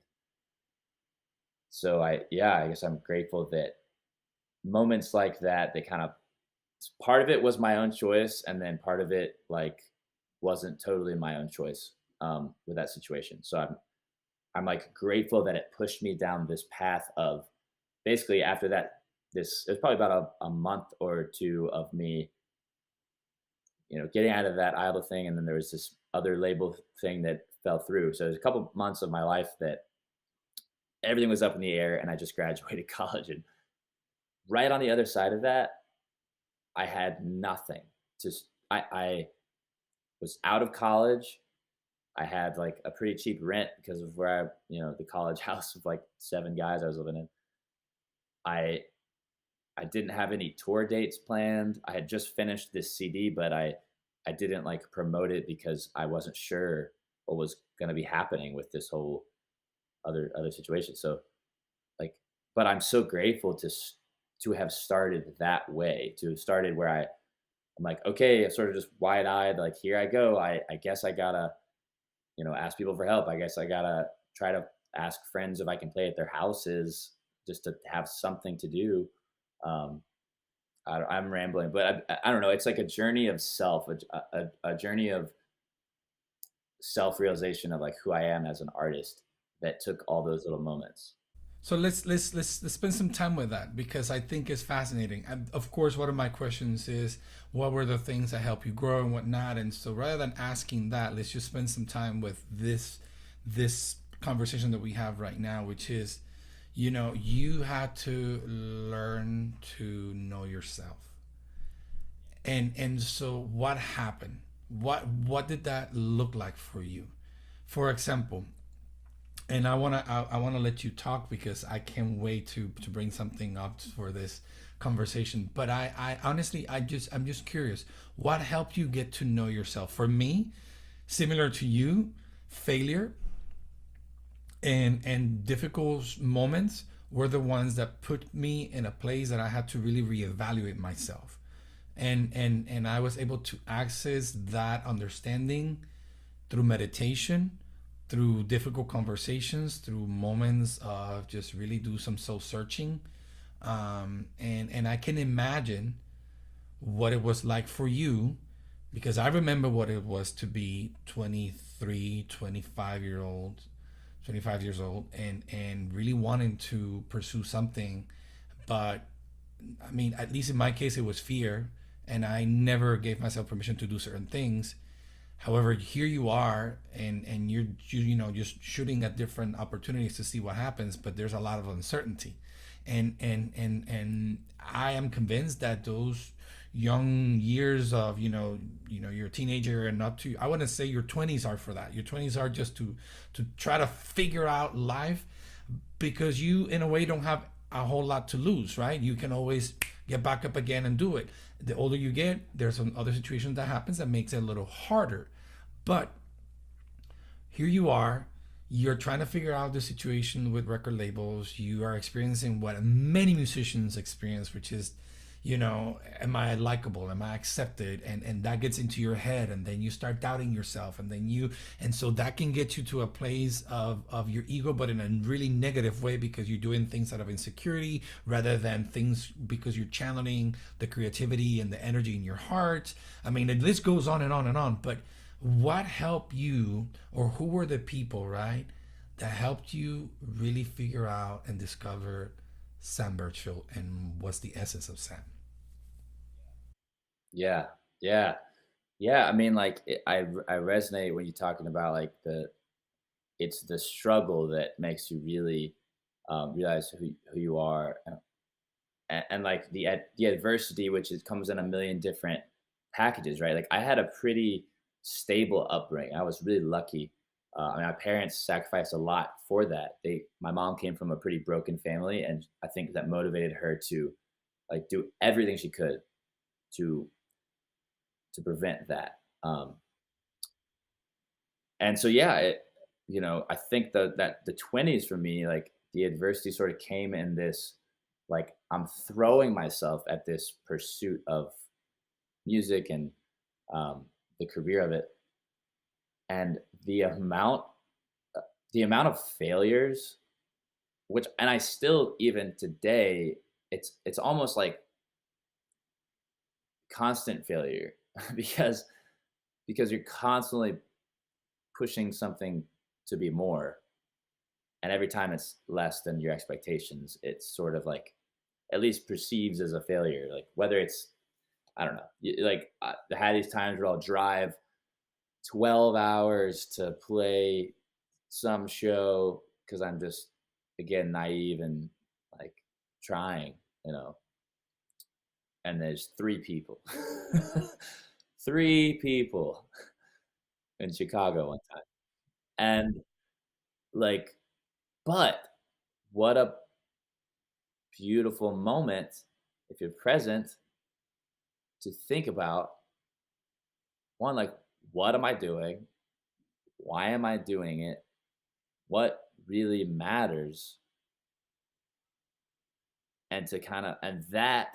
so yeah, I guess I'm grateful that moments like that, they kind of part of it was my own choice, and then part of it like wasn't totally my own choice with that situation. So I'm like grateful that it pushed me down this path of basically after that. This it was probably about a month or two of me, getting out of that idol thing, and then there was this other label thing that fell through. So there's a couple months of my life that everything was up in the air, and I just graduated college, and right on the other side of that, I had nothing. Just I was out of college. I had like a pretty cheap rent because of where the college house of like 7 guys I was living in. I I didn't have any tour dates planned. I had just finished this CD, but I didn't like promote it because I wasn't sure what was going to be happening with this whole other situation. So like, but I'm so grateful to have started that way. To have started where I'm like, okay, sort of just wide eyed, like here I go. I guess I gotta ask people for help. I guess I gotta try to ask friends if I can play at their houses just to have something to do. Um, I'm rambling, but I don't know. It's like a journey of self, a journey of self realization of like who I am as an artist that took all those little moments. So let's spend some time with that because I think it's fascinating. And of course, one of my questions is what were the things that help you grow and whatnot. And so rather than asking that, let's just spend some time with this conversation that we have right now, which is, you had to learn to know yourself. And so what happened? What did that look like for you? For example, and I wanna let you talk because I can't wait to bring something up for this conversation. But I honestly I'm just curious. What helped you get to know yourself? For me, similar to you, failure and difficult moments were the ones that put me in a place that I had to really reevaluate myself. And I was able to access that understanding through meditation, through difficult conversations, through moments of just really do some soul searching. And I can imagine what it was like for you because I remember what it was to be 23, 25 years old and really wanting to pursue something. But I mean, at least in my case, it was fear, and I never gave myself permission to do certain things. However, here you are, and you're just shooting at different opportunities to see what happens, but there's a lot of uncertainty, and I am convinced that those young years of you're a teenager and not to I wouldn't say your 20s are for that. Your 20s are just to try to figure out life because you in a way don't have a whole lot to lose, right? You can always get back up again and do it. The older you get, there's some other situations that happens that makes it a little harder. But here you are, you're trying to figure out the situation with record labels. You are experiencing what many musicians experience, which is, am I likable, am I accepted, and that gets into your head, and then you start doubting yourself, and so that can get you to a place of your ego, but in a really negative way, because you're doing things out of insecurity rather than things because you're channeling the creativity and the energy in your heart. I mean, the list goes on and on and on. But what helped you, or who were the people, right, that helped you really figure out and discover Sam Burchfield, and what's the essence of Sam? Yeah, yeah, yeah. I mean, like I resonate when you're talking about like it's the struggle that makes you really realize who you are, and like the adversity, which comes in a million different packages, right? Like I had a pretty stable upbringing. I was really lucky. I mean, my parents sacrificed a lot for that. My mom came from a pretty broken family, and I think that motivated her to like do everything she could to prevent that. And so yeah, I think that the 20s for me, like the adversity sort of came in this, like I'm throwing myself at this pursuit of music and the career of it, and the amount of failures, which, and I still, even today, it's almost like constant failure because you're constantly pushing something to be more, and every time it's less than your expectations, it's sort of like at least perceives as a failure. Like whether it's, I don't know, like I had these times where I'll drive 12 hours to play some show because I'm just, again, naive and like trying, you know, and there's three people, three people in Chicago one time. And like, but what a beautiful moment if you're present to think about one, like, what am I doing? Why am I doing it? What really matters? And to kind of, and that,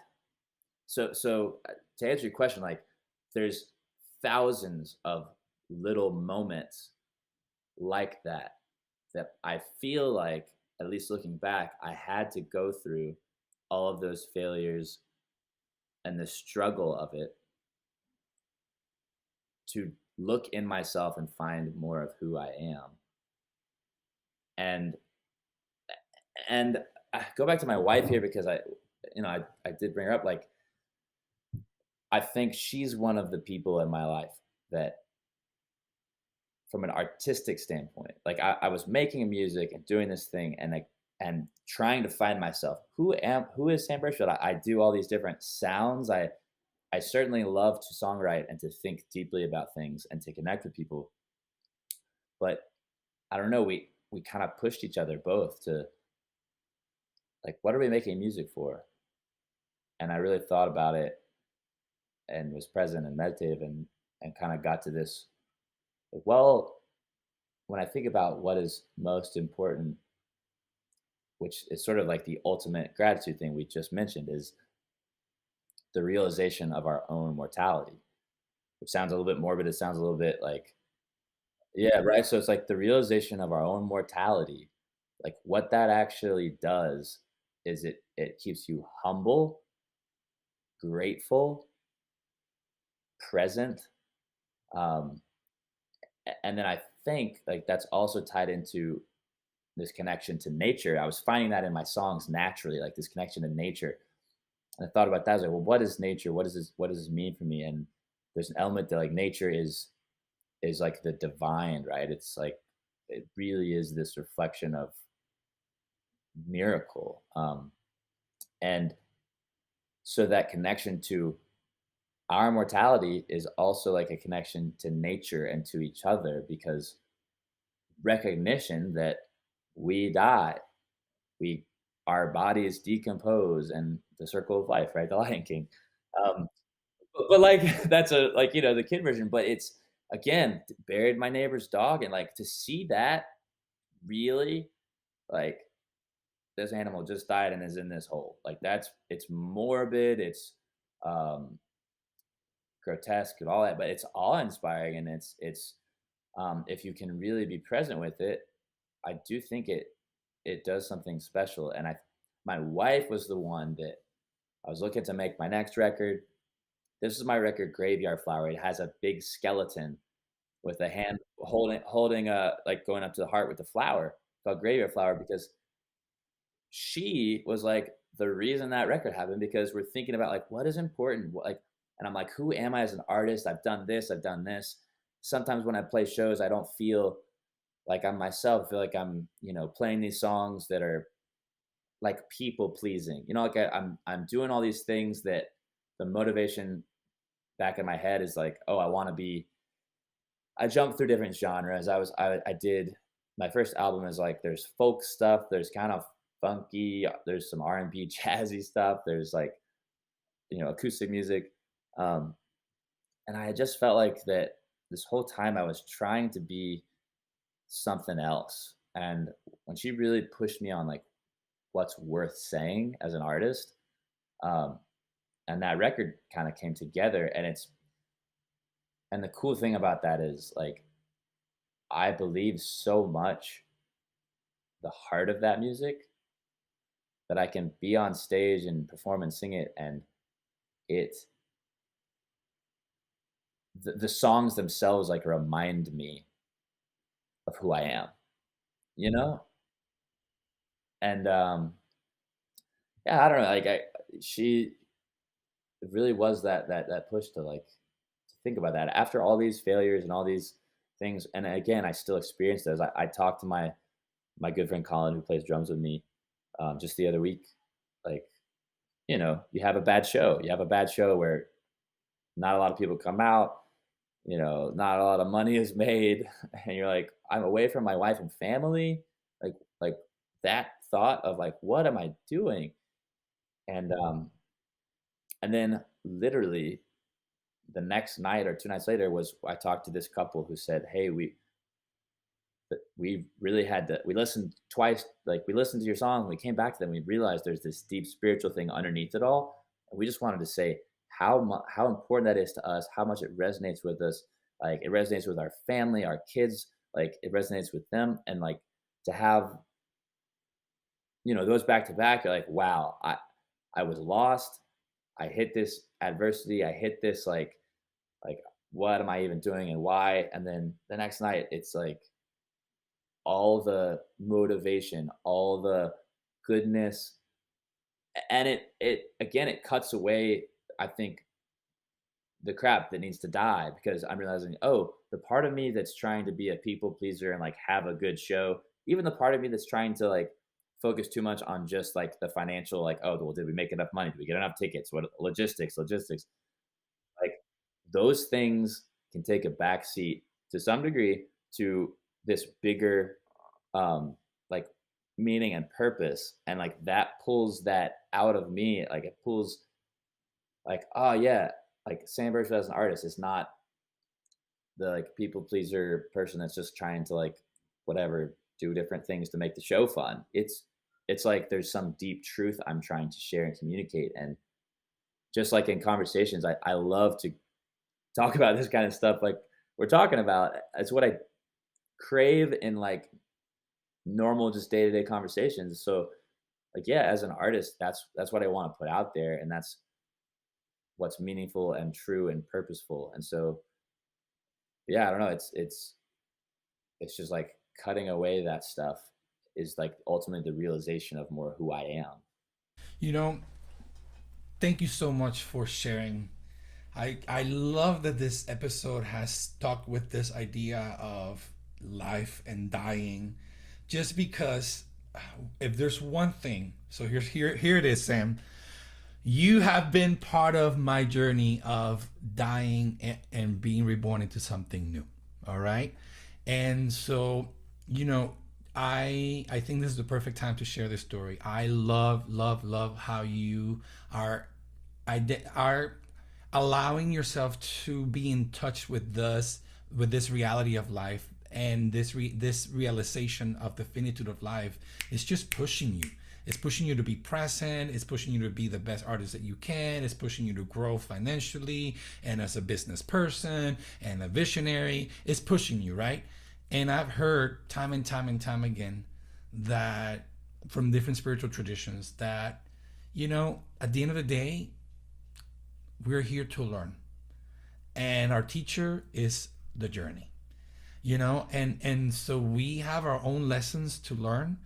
to answer your question, like, there's thousands of little moments like that I feel like, at least looking back, I had to go through all of those failures and the struggle of it to look in myself and find more of who I am. And I go back to my wife here because I did bring her up. Like, I think she's one of the people in my life that, from an artistic standpoint, like I was making music and doing this thing, and like, and trying to find myself. Who is Sam Burchfield? I do all these different sounds. I certainly love to songwrite and to think deeply about things and to connect with people. But I don't know, we kind of pushed each other both to, like, what are we making music for? And I really thought about it and was present and meditative, and kind of got to this, like, well, when I think about what is most important, which is sort of like the ultimate gratitude thing we just mentioned, is the realization of our own mortality, which sounds a little bit morbid. It sounds a little bit like, yeah, right. So it's like the realization of our own mortality. Like what that actually does is it keeps you humble, grateful, present. Um, and then I think like that's also tied into this connection to nature. I was finding that in my songs naturally, like this connection to nature. And I thought about that. I was like, well, what is nature? What does this mean for me? And there's an element that, like, nature is like the divine, right? It's like it really is this reflection of miracle. And so that connection to our mortality is also like a connection to nature and to each other, because recognition that we die, we our bodies decompose, and the circle of life, right? The Lion King. Um, but like that's a, like, the kid version, but it's, again, buried my neighbor's dog, and like to see that, really, like, this animal just died and is in this hole. Like, it's morbid, it's um, grotesque and all that, but it's awe-inspiring, and if you can really be present with it, I do think it does something special. And I my wife was the one that I was looking to make my next record. This is my record, Graveyard Flower. It has a big skeleton with a hand holding a like going up to the heart with the flower, called Graveyard Flower, because she was like the reason that record happened, because we're thinking about like what is important, and I'm like, who am I as an artist? I've done this, I've done this. Sometimes when I play shows, I don't feel like I'm myself. I feel like I'm, playing these songs that are like people pleasing. Like I'm doing all these things that the motivation back in my head is like, oh, I want to be. I jumped through different genres. I did my first album is like there's folk stuff, there's kind of funky, there's some R&B jazzy stuff, there's like acoustic music, um, and I just felt like that this whole time I was trying to be something else. And when she really pushed me on like what's worth saying as an artist, um, and that record kind of came together, and the cool thing about that is like I believe so much the heart of that music that I can be on stage and perform and sing it, and it the songs themselves like remind me of who I am, you know? And yeah, I don't know, like she it really was that push to like to think about that after all these failures and all these things. And again, I still experience those. I talked to my good friend Colin, who plays drums with me, just the other week. Like, you have a bad show. You have a bad show where not a lot of people come out. Not a lot of money is made, and you're like, I'm away from my wife and family. Like that thought of like, what am I doing? And then literally the next night or 2 nights later was I talked to this couple who said, "Hey, we really had to. We listened twice. Like we listened to your song. We came back to them. We realized there's this deep spiritual thing underneath it all. And we just wanted to say how important that is to us. How much it resonates with us. Like it resonates with our family, our kids. Like it resonates with them. And like to have those back to back. You're like, wow, I was lost. I hit this adversity. I hit this like what am I even doing and why? And then the next night it's like all the motivation, all the goodness, and it again it cuts away, I think, the crap that needs to die, because I'm realizing, oh, the part of me that's trying to be a people pleaser and like have a good show, even the part of me that's trying to like focus too much on just like the financial, like, oh, well, did we make enough money? Did we get enough tickets? What logistics? Like those things can take a back seat to some degree to this bigger like meaning and purpose, and like that pulls that out of me, like it pulls like, oh yeah, like Sam Burchfield as an artist is not the like people pleaser person that's just trying to like whatever do different things to make the show fun. It's like there's some deep truth I'm trying to share and communicate. And just like in conversations, I love to talk about this kind of stuff like we're talking about. It's what I crave in like normal, just day-to-day conversations. So like, yeah, as an artist, that's what I want to put out there, and that's what's meaningful and true and purposeful. And so yeah, I don't know, it's just like cutting away that stuff is like ultimately the realization of more who I am. You know, thank you so much for sharing. I love that this episode has stuck with this idea of life and dying, just because if there's one thing, so here it is, Sam. You have been part of my journey of dying and being reborn into something new. All right, and so I think this is the perfect time to share this story. I love how you are are allowing yourself to be in touch with this reality of life, and this realization of the finitude of life is just pushing you. It's pushing you to be present. It's pushing you to be the best artist that you can. It's pushing you to grow financially and as a business person and a visionary. It's pushing you, right? And I've heard time and time and time again that from different spiritual traditions that, at the end of the day, we're here to learn. And our teacher is the journey, and so we have our own lessons to learn.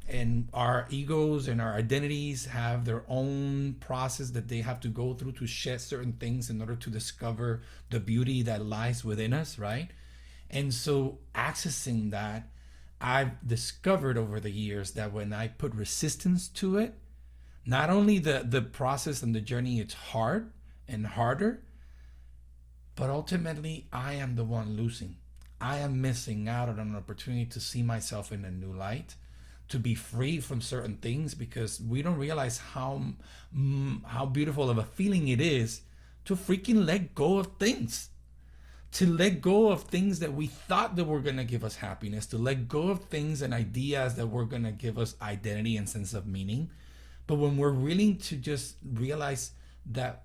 And our egos and our identities have their own process that they have to go through to shed certain things in order to discover the beauty that lies within us, right? And so accessing that, I've discovered over the years that when I put resistance to it, not only the process and the journey, it's hard and harder, but ultimately I am the one losing. I am missing out on an opportunity to see myself in a new light, to be free from certain things, because we don't realize how beautiful of a feeling it is to freaking let go of things. To let go of things that we thought that were going to give us happiness, to let go of things and ideas that were going to give us identity and sense of meaning. But when we're willing to just realize that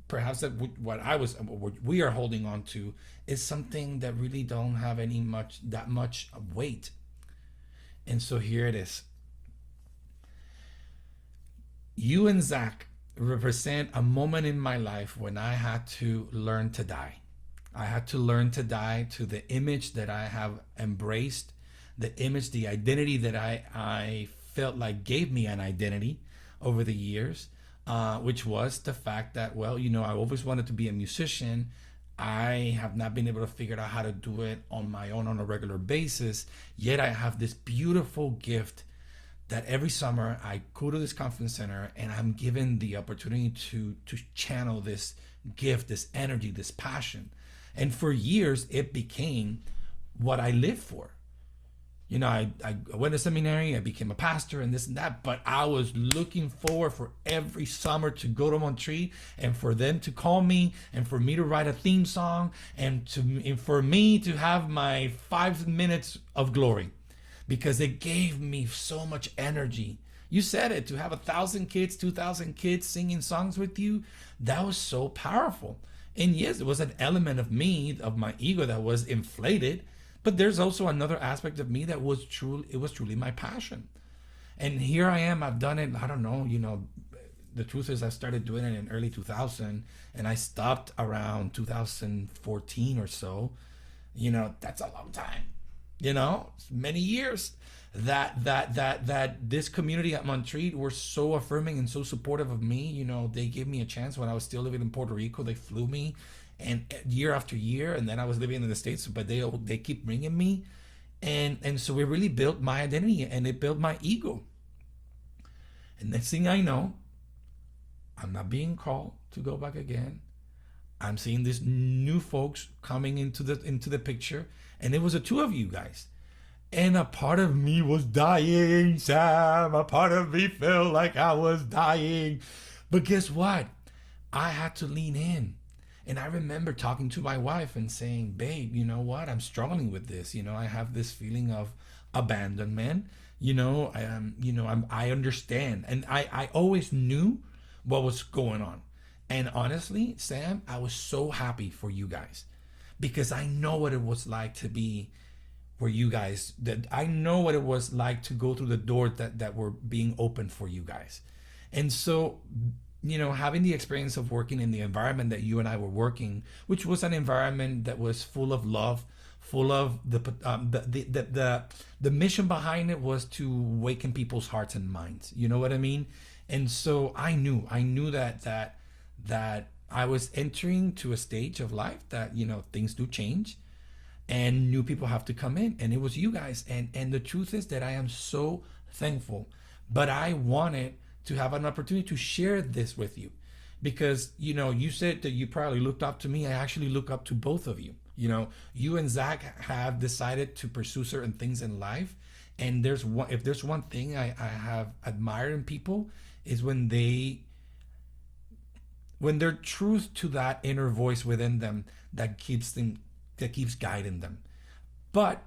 perhaps that what we are holding on to is something that really don't have that much weight. And so here it is. You and Zach represent a moment in my life when I had to learn to die. I had to learn to die to the image that I have embraced, the image, the identity that I felt like gave me an identity over the years, which was the fact that, I always wanted to be a musician. I have not been able to figure out how to do it on my own on a regular basis. Yet I have this beautiful gift that every summer I go to this conference center and I'm given the opportunity to channel this gift, this energy, this passion. And for years, it became what I lived for. I went to seminary, I became a pastor and this and that, but I was looking forward for every summer to go to Montreal and for them to call me and for me to write a theme song and for me to have my 5 minutes of glory, because it gave me so much energy. You said it, to have 1,000 kids, 2,000 kids singing songs with you, that was so powerful. And yes, it was an element of me, of my ego, that was inflated. But there's also another aspect of me that was truly my passion. And here I am, I've done it, I don't know, the truth is I started doing it in early 2000 and I stopped around 2014 or so. That's a long time, many years that this community at Montreal were so affirming and so supportive of me. They gave me a chance when I was still living in Puerto Rico. They flew me and year after year, and then I was living in the States, but they keep bringing me, and so it really built my identity and it built my ego. And next thing I know, I'm not being called to go back again. I'm seeing these new folks coming into the picture, and it was the two of you guys. And a part of me was dying, Sam. A part of me felt like I was dying. But guess what? I had to lean in. And I remember talking to my wife and saying, babe, you know what? I'm struggling with this. I have this feeling of abandonment. I understand. And I always knew what was going on. And honestly, Sam, I was so happy for you guys, because I know what it was like to be where you guys, that I know what it was like to go through the doors that were being opened for you guys. And so, having the experience of working in the environment that you and I were working, which was an environment that was full of love, full of the mission behind it was to awaken people's hearts and minds. You know what I mean? And so I knew that I was entering to a stage of life that, things do change and new people have to come in, and it was you guys. And the truth is that I am so thankful, but I wanted to have an opportunity to share this with you, because you said that you probably looked up to me. I actually look up to both of you. You and Zach have decided to pursue certain things in life, and if there's one thing I have admired in people, is when their truth to that inner voice within them that keeps guiding them. But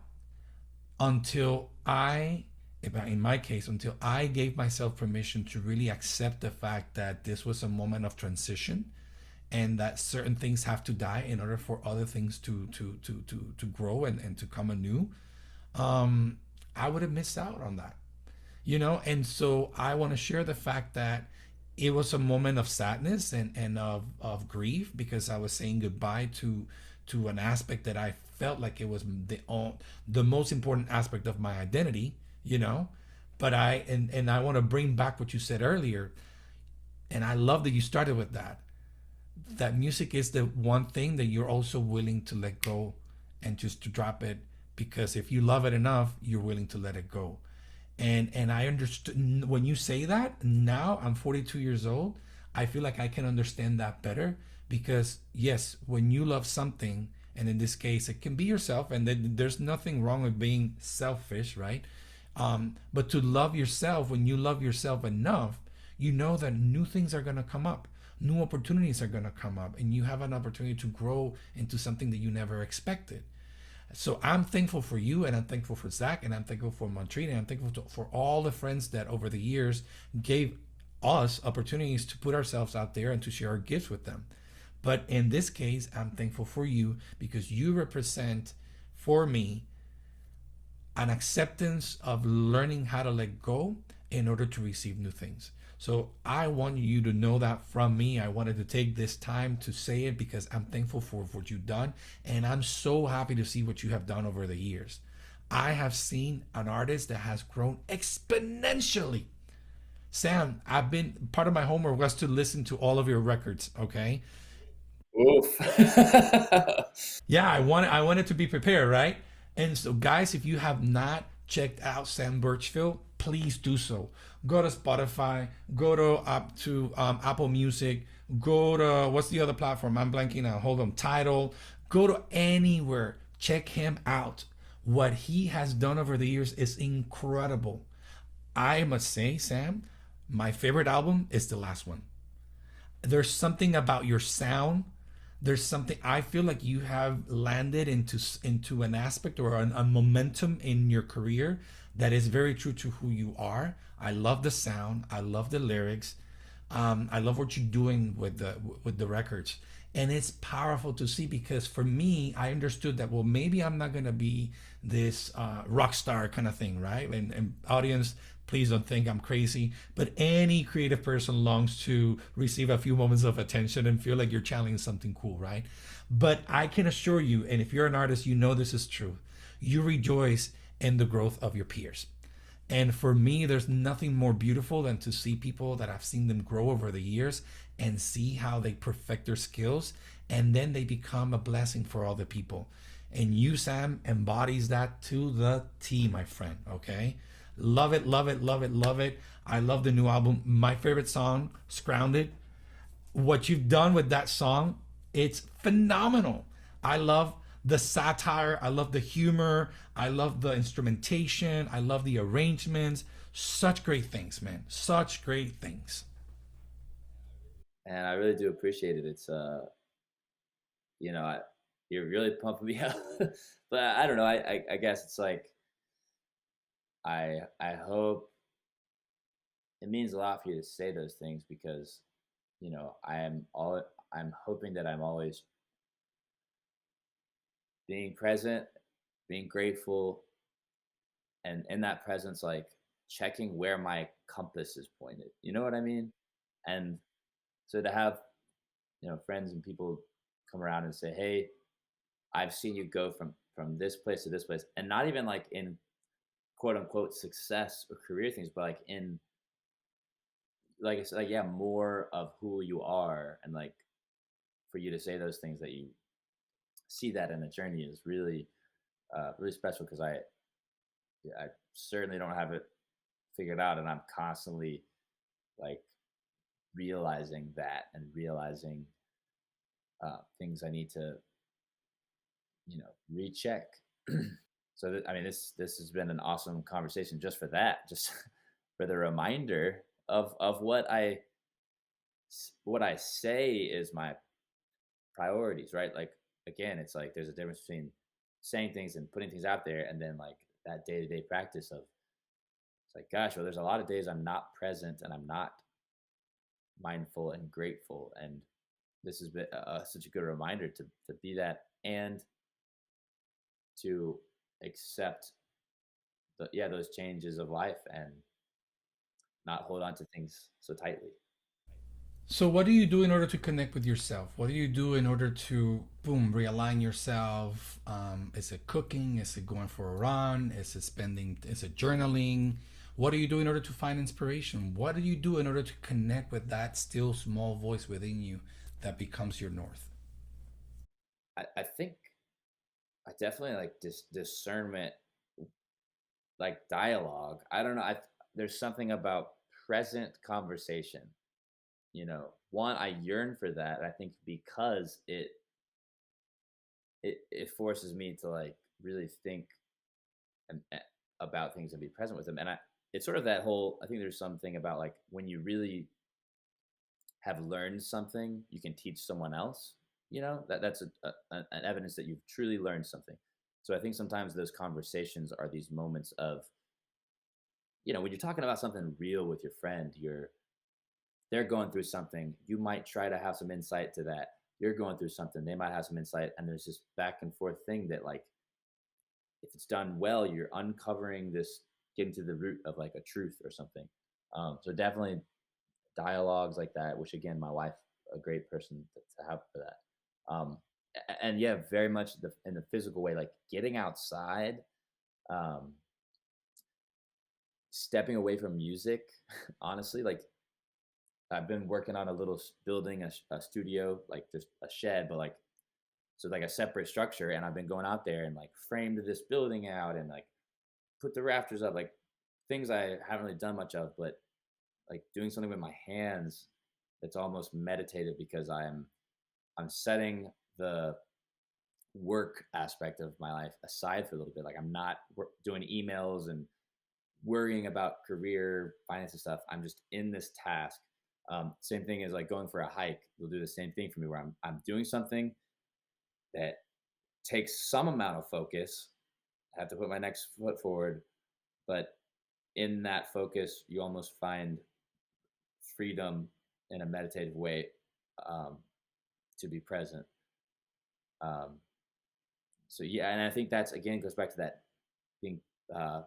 until I in my case, until I gave myself permission to really accept the fact that this was a moment of transition, and that certain things have to die in order for other things to grow and to come anew, I would have missed out on that, and so I want to share the fact that it was a moment of sadness and of grief, because I was saying goodbye to an aspect that I felt like it was the most important aspect of my identity, but I want to bring back what you said earlier, and I love that you started with that music is the one thing that you're also willing to let go and just to drop it, because if you love it enough, you're willing to let it go. And I understood when you say that. Now I'm 42 years old. I feel like I can understand that better, because yes, when you love something, and in this case it can be yourself, and then there's nothing wrong with being selfish, right? But to love yourself, when you love yourself enough, you know that new things are going to come up, new opportunities are going to come up, and you have an opportunity to grow into something that you never expected. So I'm thankful for you, and I'm thankful for Zach, and I'm thankful for Montreal, and I'm thankful for all the friends that over the years gave us opportunities to put ourselves out there and to share our gifts with them. But in this case, I'm thankful for you, because you represent for me an acceptance of learning how to let go in order to receive new things. So I want you to know that from me. I wanted to take this time to say it, because I'm thankful for what you've done. And I'm so happy to see what you have done over the years. I have seen an artist that has grown exponentially. Sam, I've been part of my homework was to listen to all of your records. Okay. Oof. Yeah, I wanted to be prepared, right? And so, guys, if you have not checked out Sam Burchfield, please do so. Go to Spotify, go to Apple Music, go to what's the other platform? I'm blanking out. Hold on, Tidal. Go to anywhere. Check him out. What he has done over the years is incredible. I must say, Sam, my favorite album is the last one. There's something about your sound. There's something I feel like you have landed into an aspect or a momentum in your career that is very true to who you are. I love the sound. I love the lyrics. I love what you're doing with the records, and it's powerful to see, because for me, I understood that, well, maybe I'm not gonna be this rock star kind of thing, right? And audience, please don't think I'm crazy, but any creative person longs to receive a few moments of attention and feel like you're channeling something cool, right? But I can assure you, and if you're an artist, you know this is true. You rejoice in the growth of your peers. And for me, there's nothing more beautiful than to see people that I've seen them grow over the years and see how they perfect their skills, and then they become a blessing for other people. And you, Sam, embodies that to the T, my friend. Okay. Love it, love it, love it, love it. I love the new album. My favorite song, Scrounded. What you've done with that song, it's phenomenal. I love the satire, I love the humor, I love the instrumentation, I love the arrangements. Such great things, man. Such great things. And I really do appreciate it. It's you know, you're really pumping me up. But I don't know. I guess it's like I hope it means a lot for you to say those things, because I'm hoping that I'm always being present, being grateful, and in that presence, like checking where my compass is pointed. You know what I mean? And so to have friends and people come around and say, "Hey, I've seen you go from this place to this place," and not even like in quote unquote success or career things, but like in like it's like, yeah, more of who you are, and like for you to say those things, that you see that in a journey, is really really special, because I certainly don't have it figured out, and I'm constantly like realizing that, and realizing things I need to recheck. So I mean, this has been an awesome conversation, just for that, just for the reminder of what I say is my priorities, right? Like, again, it's like there's a difference between saying things and putting things out there, and then like that day-to-day practice of like, gosh, well, there's a lot of days I'm not present and I'm not mindful and grateful. And this has been such a good reminder to be that and to accept those changes of life and not hold on to things so tightly. So, what do you do in order to connect with yourself? What do you do in order to, boom, realign yourself? Is it cooking? Is it going for a run? Is it spending? Is it journaling? What do you do in order to find inspiration? What do you do in order to connect with that still small voice within you that becomes your north? I think I definitely like discernment, like dialogue. I don't know. There's something about present conversation. One, I yearn for that. I think because it forces me to like really think and about things and be present with them. And it's sort of that whole. I think there's something about like when you really have learned something, you can teach someone else. That's an evidence that you've truly learned something. So I think sometimes those conversations are these moments of, when you're talking about something real with your friend, they're going through something. You might try to have some insight to that. You're going through something. They might have some insight, and there's this back and forth thing that, like, if it's done well, you're uncovering this, getting to the root of like a truth or something. So definitely dialogues like that, which again, my wife, a great person to have for that. And yeah, very much in the physical way, like getting outside, um, stepping away from music. Honestly, like I've been working on a little building a studio, like just a shed, but like so like a separate structure. And I've been going out there and like framed this building out and like put the rafters up, like things I haven't really done much of, but like doing something with my hands that's almost meditative because I'm setting the work aspect of my life aside for a little bit. Like I'm not doing emails and worrying about career, finance and stuff. I'm just in this task. Same thing as like going for a hike. Will do the same thing for me where I'm doing something that takes some amount of focus. I have to put my next foot forward, but in that focus, you almost find freedom in a meditative way, um, to be present. Um, so yeah, and I think that's again goes back to that being uh,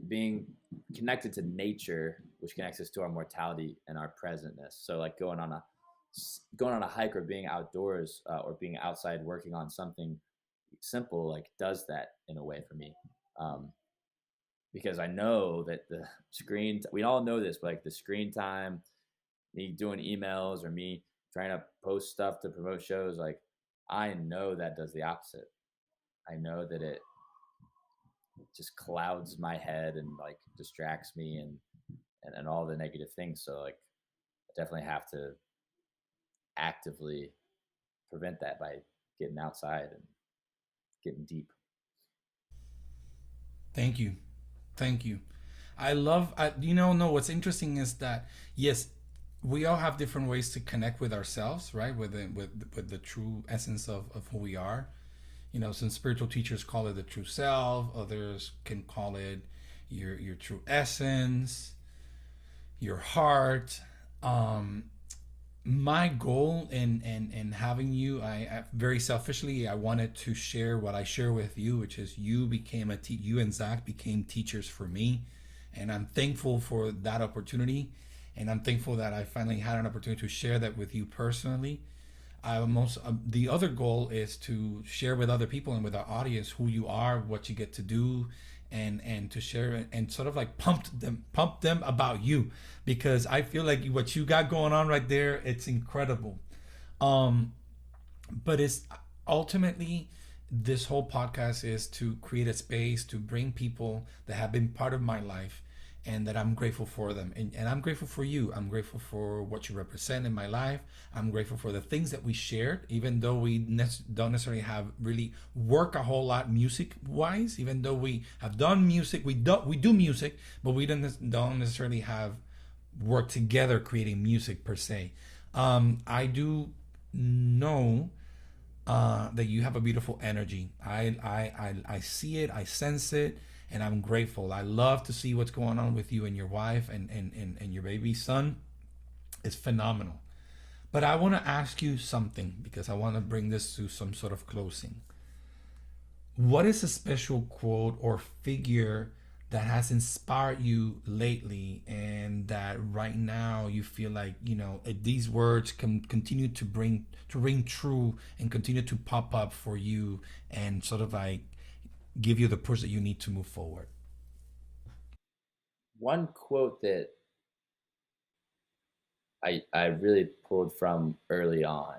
being connected to nature, which connects us to our mortality and our presentness. So like going on a hike or being outdoors or being outside working on something simple like does that in a way for me. Um, because I know that the we all know this, but like the screen time, me doing emails or me trying to post stuff to promote shows, like I know that does the opposite. I know that it just clouds my head and like distracts me and all the negative things. So like I definitely have to actively prevent that by getting outside and getting deep. Thank you. Thank you. I love, no, what's interesting is that, yes, we all have different ways to connect with ourselves, right? With the true essence of who we are. Some spiritual teachers call it the true self, others can call it your true essence, your heart. My goal in having you, I very selfishly, I wanted to share what I share with you, which is you and Zach became teachers for me, and I'm thankful for that opportunity, and I'm thankful that I finally had an opportunity to share that with you personally. The other goal is to share with other people and with our audience who you are, what you get to do, and to share and sort of like pump them about you, because I feel like what you got going on right there, it's incredible. Um, but it's ultimately, this whole podcast is to create a space to bring people that have been part of my life and that I'm grateful for them. And I'm grateful for you. I'm grateful for what you represent in my life. I'm grateful for the things that we shared, even though we don't necessarily have really work a whole lot music wise, even though we have done music, we do music, but we don't necessarily have work together creating music per se. I do know that you have a beautiful energy. I see it, I sense it, and I'm grateful. I love to see what's going on with you and your wife and your baby son. It's phenomenal. But I want to ask you something because I want to bring this to some sort of closing. What is a special quote or figure that has inspired you lately, and that right now you feel like, these words can continue to ring true and continue to pop up for you and sort of like give you the push that you need to move forward? One quote that I really pulled from early on.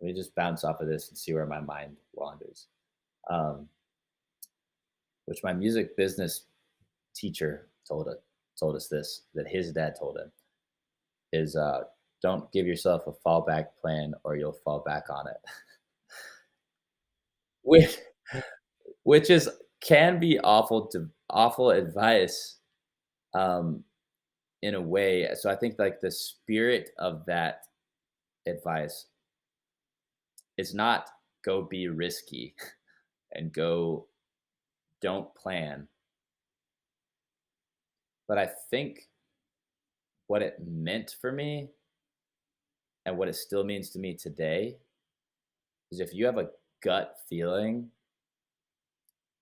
Let me just bounce off of this and see where my mind wanders. Um, which my music business teacher told us this, that his dad told him, is don't give yourself a fallback plan or you'll fall back on it. which which is can be awful advice, um in a way. So I think like the spirit of that advice is not go be risky and go don't plan. But I think what it meant for me and what it still means to me today is if you have a gut feeling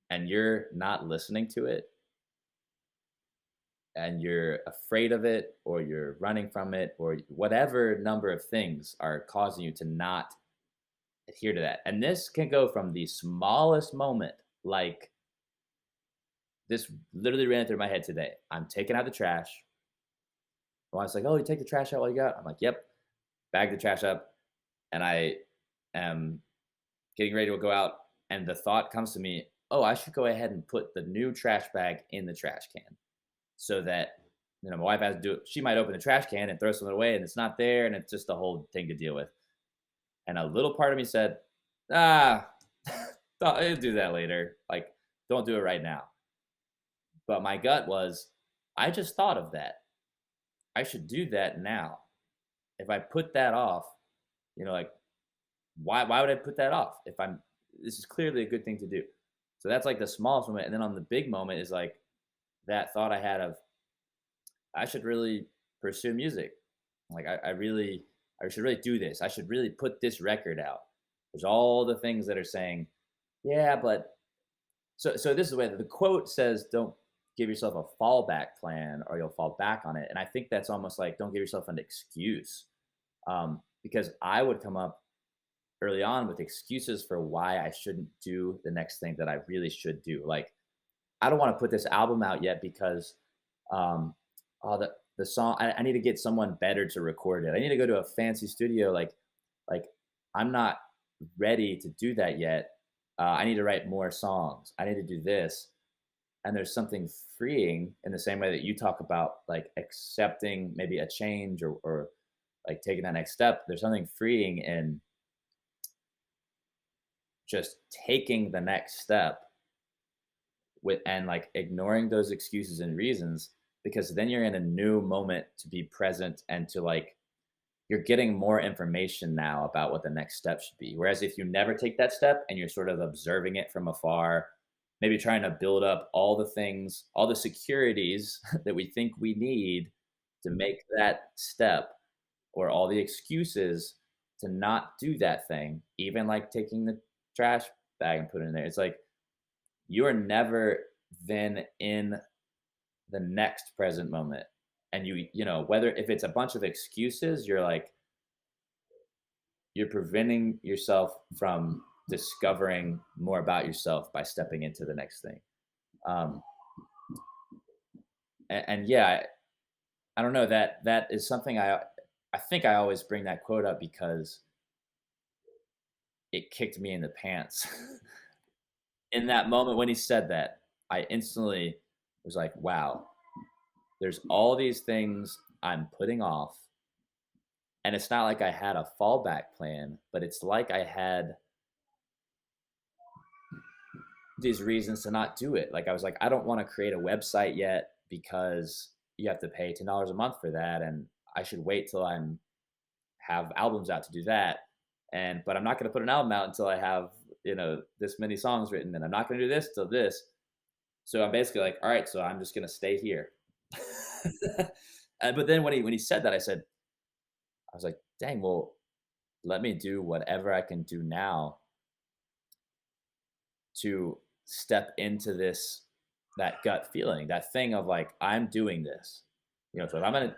and you're not listening to it and you're afraid of it or you're running from it or whatever number of things are causing you to not adhere to that. And this can go from the smallest moment, like this literally ran through my head today. I'm taking out the trash. My wife's like, "Oh, you take the trash out while you got?" I'm like, "Yep." Bag the trash up, and I am getting ready to go out, and the thought comes to me, "Oh, I should go ahead and put the new trash bag in the trash can, so that my wife has to do it. She might open the trash can and throw something away, and it's not there, and it's just a whole thing to deal with." And a little part of me said, "Ah, I'll do that later. Like, don't do it right now." But my gut was, I just thought of that. I should do that now. If I put that off, like why would I put that off if I'm this is clearly a good thing to do. So that's like the smallest moment. And then on the big moment is like that thought I had of I should really pursue music. Like I should really do this. I should really put this record out. There's all the things that are saying, yeah, but so this is the way that the quote says, don't give yourself a fallback plan or you'll fall back on it. And I think that's almost like don't give yourself an excuse. Because I would come up early on with excuses for why I shouldn't do the next thing that I really should do. Like, I don't want to put this album out yet because oh, the song I need to get someone better to record it. I need to go to a fancy studio. Like I'm not ready to do that yet. I need to write more songs. I need to do this. And there's something freeing in the same way that you talk about like accepting maybe a change or like taking that next step. There's something freeing in just taking the next step with and like ignoring those excuses and reasons, because then you're in a new moment to be present and to like you're getting more information now about what the next step should be. Whereas if you never take that step and you're sort of observing it from afar, maybe trying to build up all the things, all the securities that we think we need to make that step, or all the excuses to not do that thing, even like taking the trash bag and putting it in there. It's like you are never then in the next present moment. And whether if it's a bunch of excuses, you're preventing yourself from discovering more about yourself by stepping into the next thing. Um, and yeah, I don't know, that is something I think I always bring that quote up because it kicked me in the pants. In that moment when he said that, I instantly was like, wow, there's all these things I'm putting off. And it's not like I had a fallback plan, but it's like I had these reasons to not do it. Like I was like, I don't want to create a website yet because you have to pay $10 a month for that. And I should wait till I'm have albums out to do that. But I'm not going to put an album out until I have, this many songs written. And I'm not going to do this till this. So I'm basically like, all right, so I'm just gonna stay here. But then when he said that, I was like, dang, well, let me do whatever I can do now to step into this, that gut feeling, that thing of like, I'm doing this. So if I'm gonna,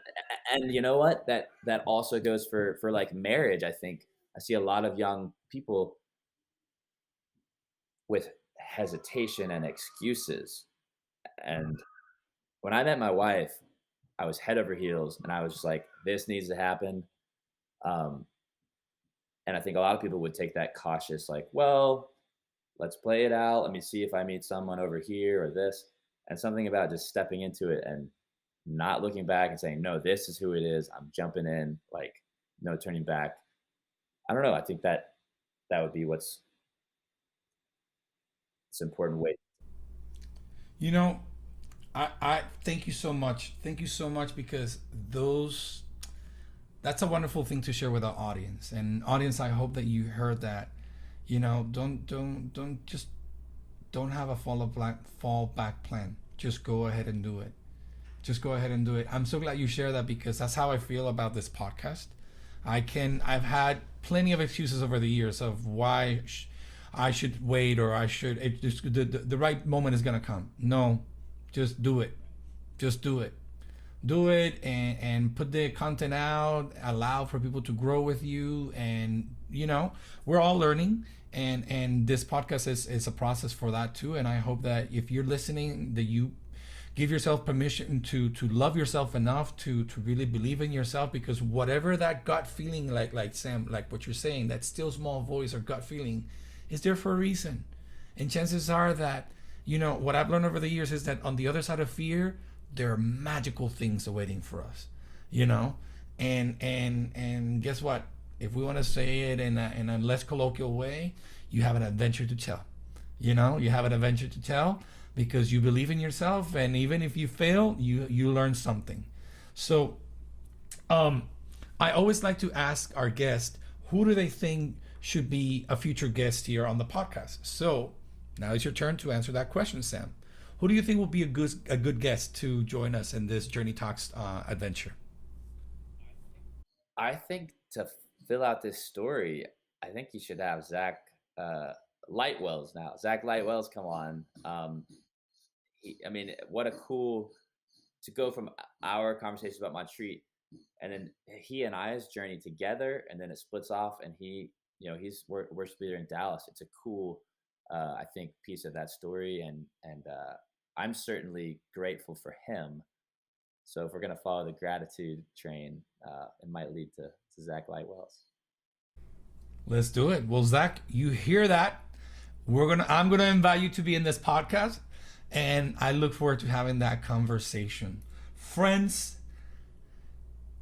and you know what? That also goes for like marriage. I think I see a lot of young people with hesitation and excuses. And when I met my wife, I was head over heels, and I was just like, this needs to happen. Um, and I think a lot of people would take that cautious, like, well, let's play it out. Let me see if I meet someone over here or this. And something about just stepping into it and not looking back and saying, no, this is who it is. I'm jumping in, like, no turning back. I don't know. I think that would be what's important way. You know, I thank you so much. Thank you so much because that's a wonderful thing to share with our audience. And audience, I hope that you heard that. Don't just don't have a fallback plan. Just go ahead and do it. Just go ahead and do it. I'm so glad you share that because that's how I feel about this podcast. I've had plenty of excuses over the years of why I should wait or I should. The right moment is gonna come. No, just do it. Just do it. Do it and put the content out. Allow for people to grow with you, and we're all learning. And this podcast is a process for that too. And I hope that if you're listening, that you give yourself permission to love yourself enough to really believe in yourself, because whatever that gut feeling, like Sam, like what you're saying, that still small voice or gut feeling is there for a reason. And chances are that what I've learned over the years is that on the other side of fear there are magical things awaiting for us. And guess what, if we want to say it in a less colloquial way, you have an adventure to tell. You have an adventure to tell because you believe in yourself, and even if you fail, you learn something. So I always like to ask our guests, who do they think should be a future guest here on the podcast? So now it's your turn to answer that question, Sam. Who do you think will be a good guest to join us in this Journey Talks adventure? I think to fill out this story, I think you should have Zach Lightwells now. Zach Lightwells, come on. What a cool to go from our conversations about Montreat, and then he and I's journey together, and then it splits off, and he's worship leader in Dallas. It's a cool, I think, piece of that story, and I'm certainly grateful for him. So if we're gonna follow the gratitude train, it might lead to Zach Lightwells. Let's do it. Well, Zach, you hear that? I'm gonna invite you to be in this podcast, and I look forward to having that conversation. Friends,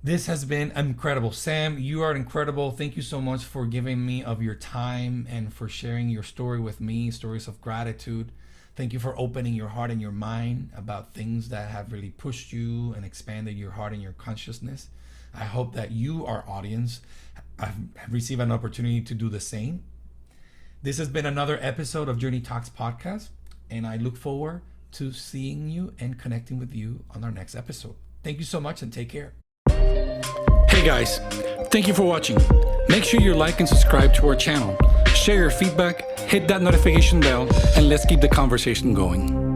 this has been incredible. Sam, you are incredible. Thank you so much for giving me of your time and for sharing your story with me, stories of gratitude. Thank you for opening your heart and your mind about things that have really pushed you and expanded your heart and your consciousness. I hope that you, our audience, have received an opportunity to do the same. This has been another episode of Journey Talks podcast, and I look forward to seeing you and connecting with you on our next episode. Thank you so much and take care. Hey guys, thank you for watching. Make sure you like and subscribe to our channel. Share your feedback, hit that notification bell, and let's keep the conversation going.